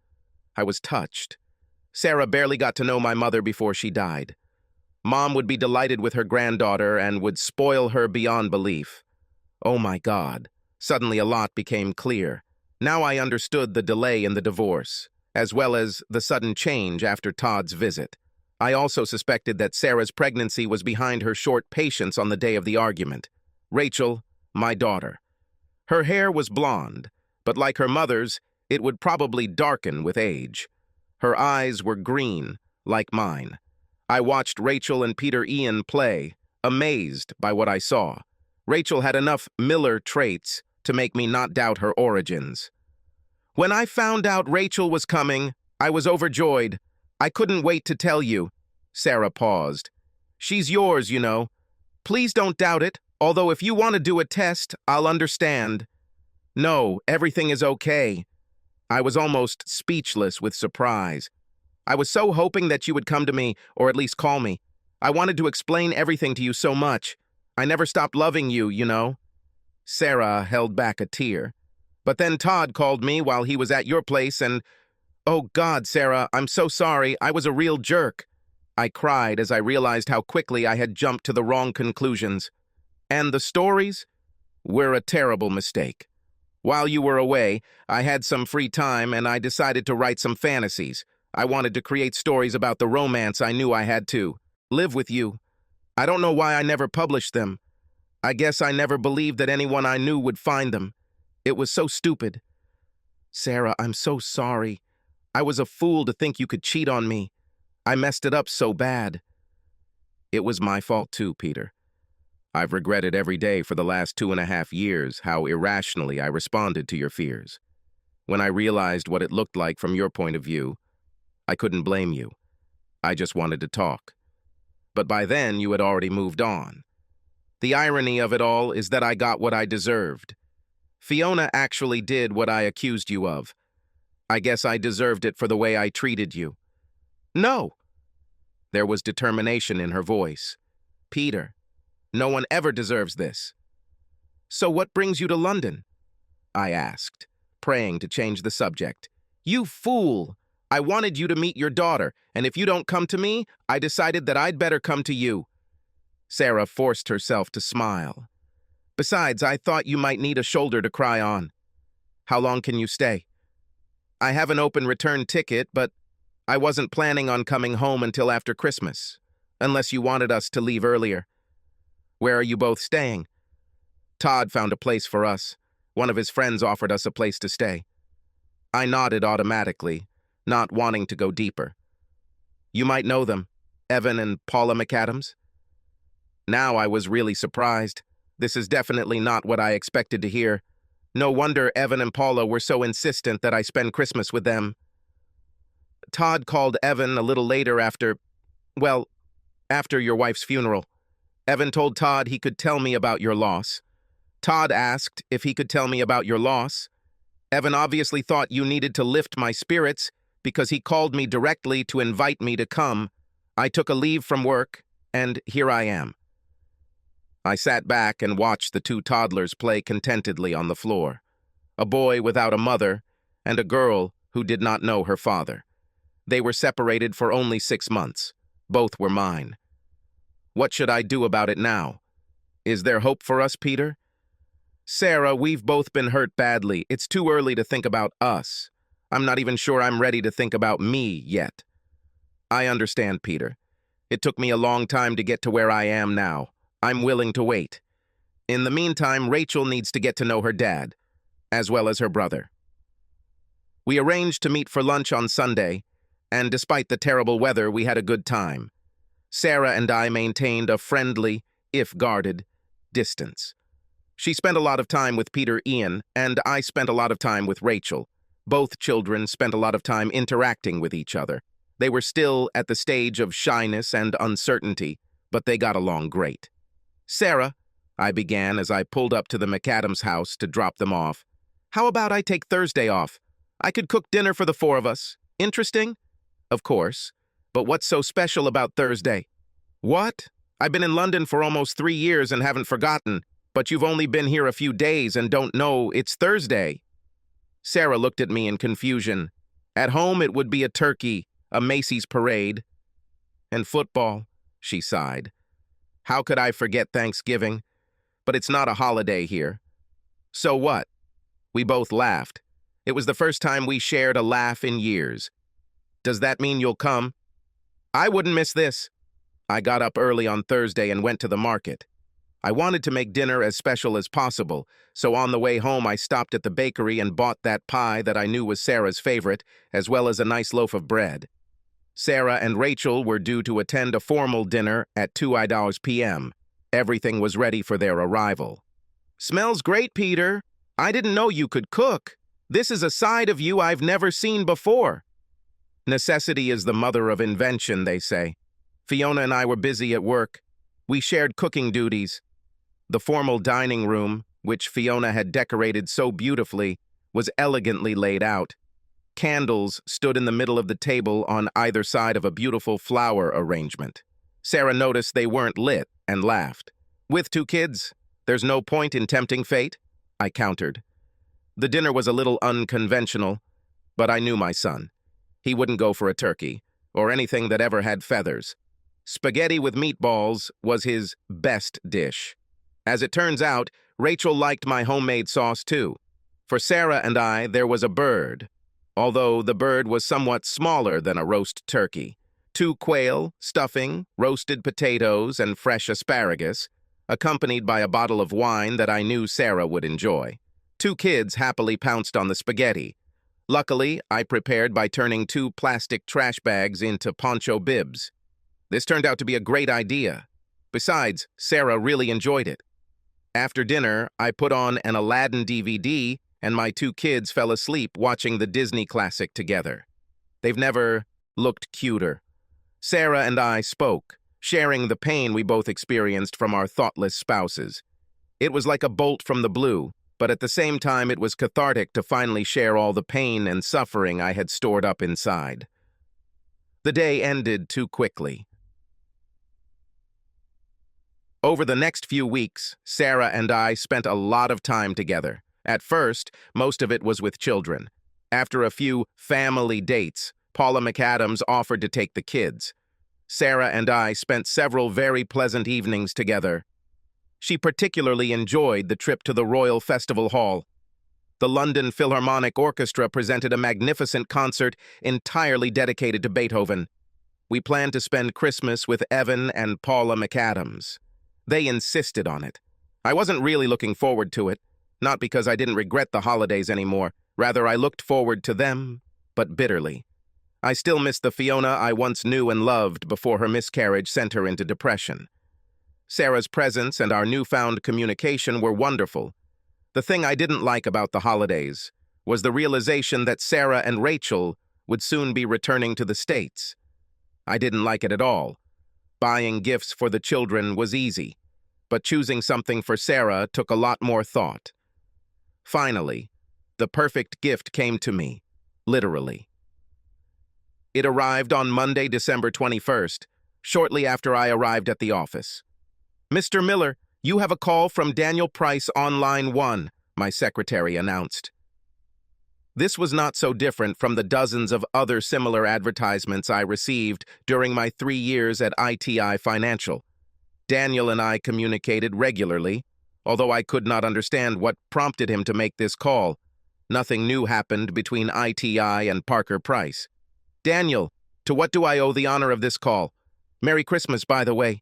I was touched. Sarah barely got to know my mother before she died. Mom would be delighted with her granddaughter and would spoil her beyond belief. Oh my God. Suddenly a lot became clear. Now I understood the delay in the divorce, as well as the sudden change after Todd's visit. I also suspected that Sarah's pregnancy was behind her short patience on the day of the argument. Rachel, my daughter. Her hair was blonde, but like her mother's, it would probably darken with age. Her eyes were green, like mine. I watched Rachel and Peter Ian play, amazed by what I saw. Rachel had enough Miller traits to make me not doubt her origins. When I found out Rachel was coming, I was overjoyed. I couldn't wait to tell you. Sarah paused. "She's yours, you know. Please don't doubt it, although if you want to do a test, I'll understand." "No, everything is okay." I was almost speechless with surprise. I was so hoping that you would come to me, or at least call me. I wanted to explain everything to you so much. I never stopped loving you, you know. Sarah held back a tear. "But then Todd called me while he was at your place and... Oh God, Sarah, I'm so sorry. I was a real jerk." I cried as I realized how quickly I had jumped to the wrong conclusions. And the stories were a terrible mistake. While you were away, I had some free time and I decided to write some fantasies. I wanted to create stories about the romance I knew I had to live with you. I don't know why I never published them. I guess I never believed that anyone I knew would find them. It was so stupid. Sarah, I'm so sorry. I was a fool to think you could cheat on me. I messed it up so bad. It was my fault too, Peter. I've regretted every day for the last 2.5 years how irrationally I responded to your fears. When I realized what it looked like from your point of view, I couldn't blame you. I just wanted to talk. But by then, you had already moved on. The irony of it all is that I got what I deserved. Fiona actually did what I accused you of. I guess I deserved it for the way I treated you. No! There was determination in her voice. Peter, no one ever deserves this. So what brings you to London? I asked, praying to change the subject. You fool! I wanted you to meet your daughter, and if you don't come to me, I decided that I'd better come to you. Sarah forced herself to smile. Besides, I thought you might need a shoulder to cry on. How long can you stay? I have an open return ticket, but I wasn't planning on coming home until after Christmas, unless you wanted us to leave earlier. Where are you both staying? Todd found a place for us. One of his friends offered us a place to stay. I nodded automatically, not wanting to go deeper. You might know them, Evan and Paula McAdams? Now I was really surprised. This is definitely not what I expected to hear. No wonder Evan and Paula were so insistent that I spend Christmas with them. Todd called Evan a little later after your wife's funeral. Evan told Todd he could tell me about your loss. Todd asked if he could tell me about your loss. Evan obviously thought you needed to lift my spirits because he called me directly to invite me to come. I took a leave from work, and here I am. I sat back and watched the two toddlers play contentedly on the floor. A boy without a mother, and a girl who did not know her father. They were separated for only 6 months. Both were mine. What should I do about it now? Is there hope for us, Peter? Sarah, we've both been hurt badly. It's too early to think about us. I'm not even sure I'm ready to think about me yet. I understand, Peter. It took me a long time to get to where I am now. I'm willing to wait. In the meantime, Rachel needs to get to know her dad, as well as her brother. We arranged to meet for lunch on Sunday, and despite the terrible weather, we had a good time. Sarah and I maintained a friendly, if guarded, distance. She spent a lot of time with Peter Ian, and I spent a lot of time with Rachel. Both children spent a lot of time interacting with each other. They were still at the stage of shyness and uncertainty, but they got along great. Sarah, I began as I pulled up to the McAdams house to drop them off. How about I take Thursday off? I could cook dinner for the 4 of us. Interesting? Of course. But what's so special about Thursday? What? I've been in London for almost 3 years and haven't forgotten, but you've only been here a few days and don't know it's Thursday. Sarah looked at me in confusion. At home it would be a turkey, a Macy's parade, and football, she sighed. How could I forget Thanksgiving? But it's not a holiday here. So what? We both laughed. It was the first time we shared a laugh in years. Does that mean you'll come? I wouldn't miss this. I got up early on Thursday and went to the market. I wanted to make dinner as special as possible, so on the way home I stopped at the bakery and bought that pie that I knew was Sarah's favorite, as well as a nice loaf of bread. Sarah and Rachel were due to attend a formal dinner at 2 p.m. Everything was ready for their arrival. Smells great, Peter. I didn't know you could cook. This is a side of you I've never seen before. Necessity is the mother of invention, they say. Fiona and I were busy at work. We shared cooking duties. The formal dining room, which Fiona had decorated so beautifully, was elegantly laid out. Candles stood in the middle of the table on either side of a beautiful flower arrangement. Sarah noticed they weren't lit and laughed. With 2 kids, there's no point in tempting fate, I countered. The dinner was a little unconventional, but I knew my son. He wouldn't go for a turkey, or anything that ever had feathers. Spaghetti with meatballs was his best dish. As it turns out, Rachel liked my homemade sauce too. For Sarah and I, there was a bird, although the bird was somewhat smaller than a roast turkey. 2 quail, stuffing, roasted potatoes, and fresh asparagus, accompanied by a bottle of wine that I knew Sarah would enjoy. 2 kids happily pounced on the spaghetti. Luckily, I prepared by turning 2 plastic trash bags into poncho bibs. This turned out to be a great idea. Besides, Sarah really enjoyed it. After dinner, I put on an Aladdin DVD, and my 2 kids fell asleep watching the Disney classic together. They've never looked cuter. Sarah and I spoke, sharing the pain we both experienced from our thoughtless spouses. It was like a bolt from the blue, but at the same time it was cathartic to finally share all the pain and suffering I had stored up inside. The day ended too quickly. Over the next few weeks, Sarah and I spent a lot of time together. At first, most of it was with children. After a few family dates, Paula McAdams offered to take the kids. Sarah and I spent several very pleasant evenings together. She particularly enjoyed the trip to the Royal Festival Hall. The London Philharmonic Orchestra presented a magnificent concert entirely dedicated to Beethoven. We planned to spend Christmas with Evan and Paula McAdams. They insisted on it. I wasn't really looking forward to it, not because I didn't regret the holidays anymore. Rather, I looked forward to them, but bitterly. I still miss the Fiona I once knew and loved before her miscarriage sent her into depression. Sarah's presence and our newfound communication were wonderful. The thing I didn't like about the holidays was the realization that Sarah and Rachel would soon be returning to the States. I didn't like it at all. Buying gifts for the children was easy, but choosing something for Sarah took a lot more thought. Finally, the perfect gift came to me, literally. It arrived on Monday, December 21st, shortly after I arrived at the office. "Mr. Miller, you have a call from Daniel Price on line 1, my secretary announced. This was not so different from the dozens of other similar advertisements I received during my 3 years at ITI Financial. Daniel and I communicated regularly, although I could not understand what prompted him to make this call. Nothing new happened between ITI and Parker Price. "Daniel, to what do I owe the honor of this call? Merry Christmas, by the way.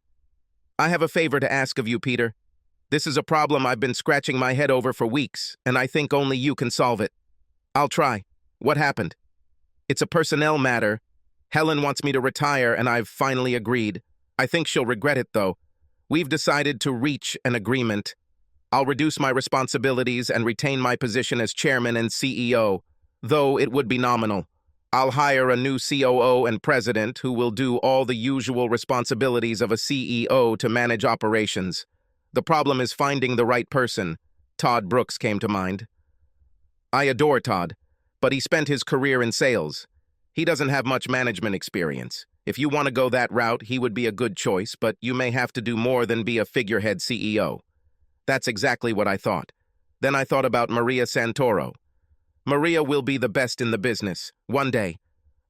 I have a favor to ask of you, Peter. This is a problem I've been scratching my head over for weeks, and I think only you can solve it. I'll try. What happened? It's a personnel matter. Helen wants me to retire, and I've finally agreed. I think she'll regret it, though. We've decided to reach an agreement. I'll reduce my responsibilities and retain my position as chairman and CEO, though it would be nominal. I'll hire a new COO and president who will do all the usual responsibilities of a CEO to manage operations. The problem is finding the right person." Todd Brooks came to mind. "I adore Todd, but he spent his career in sales. He doesn't have much management experience. If you want to go that route, he would be a good choice, but you may have to do more than be a figurehead CEO." That's exactly what I thought. Then I thought about Maria Santoro. Maria will be the best in the business, one day.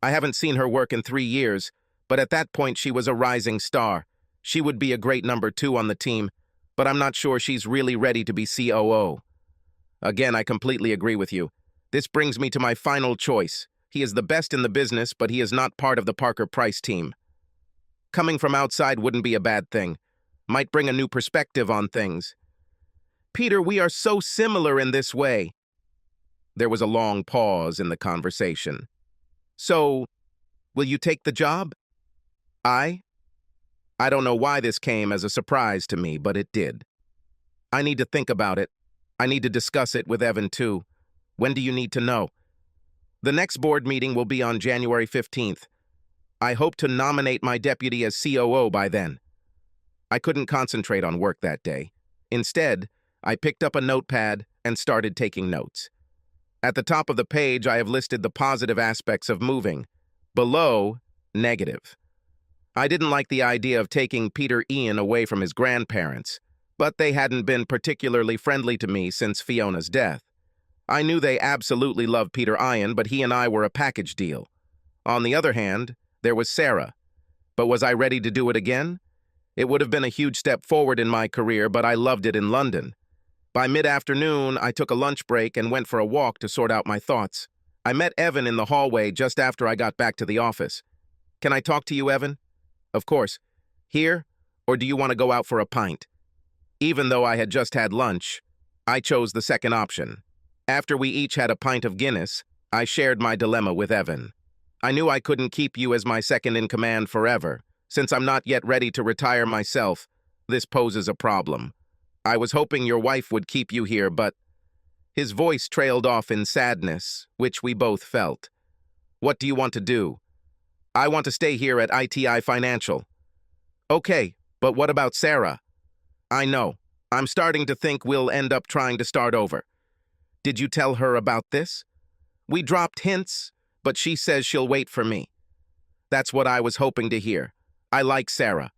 I haven't seen her work in 3 years, but at that point she was a rising star. She would be a great number 2 on the team, but I'm not sure she's really ready to be COO. Again, I completely agree with you. This brings me to my final choice. He is the best in the business, but he is not part of the Parker Price team. Coming from outside wouldn't be a bad thing. Might bring a new perspective on things. Peter, we are so similar in this way. There was a long pause in the conversation. So, will you take the job? I don't know why this came as a surprise to me, but it did. I need to think about it. I need to discuss it with Evan, too. When do you need to know? The next board meeting will be on January 15th. I hope to nominate my deputy as COO by then. I couldn't concentrate on work that day. Instead, I picked up a notepad and started taking notes. At the top of the page, I have listed the positive aspects of moving. Below, negative. I didn't like the idea of taking Peter Ian away from his grandparents, but they hadn't been particularly friendly to me since Fiona's death. I knew they absolutely loved Peter Ian, but he and I were a package deal. On the other hand, there was Sarah. But was I ready to do it again? It would have been a huge step forward in my career, but I loved it in London. By mid-afternoon, I took a lunch break and went for a walk to sort out my thoughts. I met Evan in the hallway just after I got back to the office. "Can I talk to you, Evan?" "Of course. Here, or do you want to go out for a pint?" Even though I had just had lunch, I chose the second option. After we each had a pint of Guinness, I shared my dilemma with Evan. I knew I couldn't keep you as my second-in-command forever. Since I'm not yet ready to retire myself, this poses a problem. I was hoping your wife would keep you here, but... His voice trailed off in sadness, which we both felt. What do you want to do? I want to stay here at ITI Financial. Okay, but what about Sarah? I know. I'm starting to think we'll end up trying to start over. Did you tell her about this? We dropped hints, but she says she'll wait for me. That's what I was hoping to hear. I like Sarah.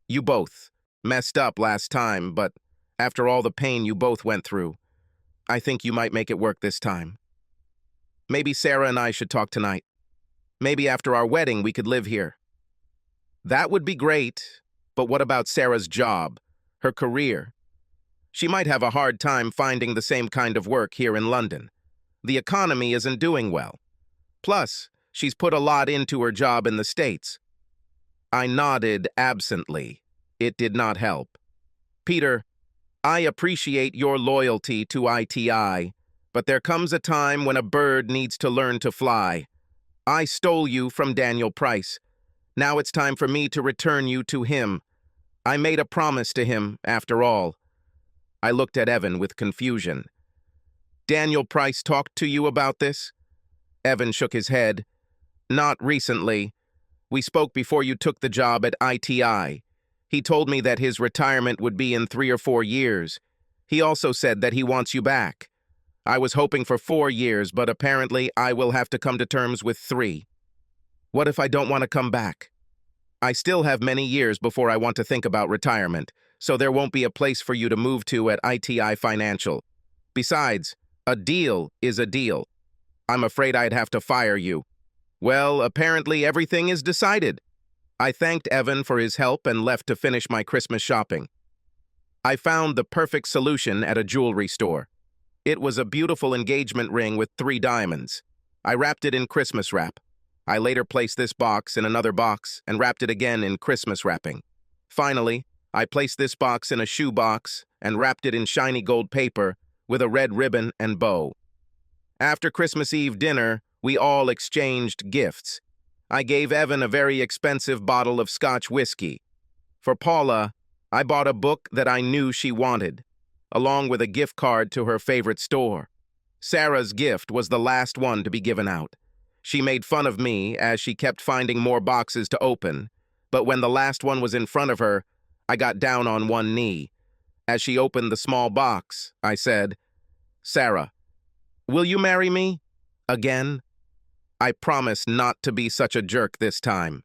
You both messed up last time, but after all the pain you both went through, I think you might make it work this time. Maybe Sarah and I should talk tonight. Maybe after our wedding we could live here. That would be great, but what about Sarah's job, her career? She might have a hard time finding the same kind of work here in London. The economy isn't doing well. Plus, she's put a lot into her job in the States. I nodded absently. It did not help. Peter, I appreciate your loyalty to ITI, but there comes a time when a bird needs to learn to fly. I stole you from Daniel Price. Now it's time for me to return you to him. I made a promise to him, after all. I looked at Evan with confusion. Daniel Price talked to you about this? Evan shook his head. Not recently. We spoke before you took the job at ITI. He told me that his retirement would be in 3 or 4 years. He also said that he wants you back. I was hoping for 4 years, but apparently I will have to come to terms with 3. What if I don't want to come back? I still have many years before I want to think about retirement, so there won't be a place for you to move to at ITI Financial. Besides, a deal is a deal. I'm afraid I'd have to fire you. Well, apparently everything is decided. I thanked Evan for his help and left to finish my Christmas shopping. I found the perfect solution at a jewelry store. It was a beautiful engagement ring with 3 diamonds. I wrapped it in Christmas wrap. I later placed this box in another box and wrapped it again in Christmas wrapping. Finally, I placed this box in a shoe box and wrapped it in shiny gold paper with a red ribbon and bow. After Christmas Eve dinner, we all exchanged gifts. I gave Evan a very expensive bottle of Scotch whiskey. For Paula, I bought a book that I knew she wanted, along with a gift card to her favorite store. Sarah's gift was the last one to be given out. She made fun of me as she kept finding more boxes to open, but when the last one was in front of her, I got down on one knee. As she opened the small box, I said, Sarah, will you marry me? Again? I promise not to be such a jerk this time.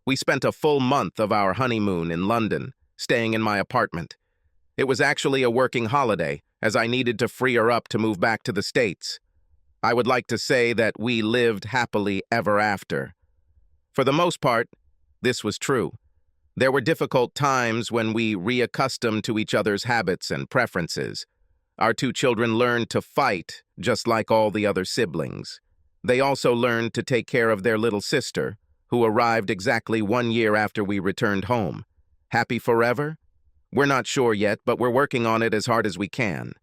We spent a full month of our honeymoon in London, staying in my apartment. It was actually a working holiday, as I needed to free her up to move back to the States. I would like to say that we lived happily ever after. For the most part, this was true. There were difficult times when we reaccustomed to each other's habits and preferences. Our 2 children learned to fight, just like all the other siblings. They also learned to take care of their little sister, who arrived exactly 1 year after we returned home. Happy forever? We're not sure yet, but we're working on it as hard as we can.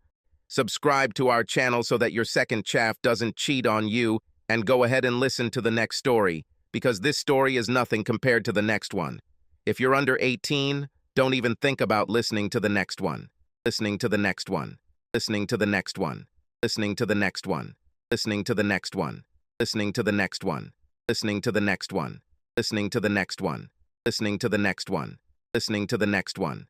Subscribe to our channel so that your second chaff doesn't cheat on you, and go ahead and listen to the next story, because this story is nothing compared to the next one. If you're under 18, don't even think about listening to the next one. Listening to the next one. Listening to the next one. Listening to the next one. Listening to the next one. Listening to the next one. Listening to the next one. Listening to the next one. Listening to the next one. Listening to the next one.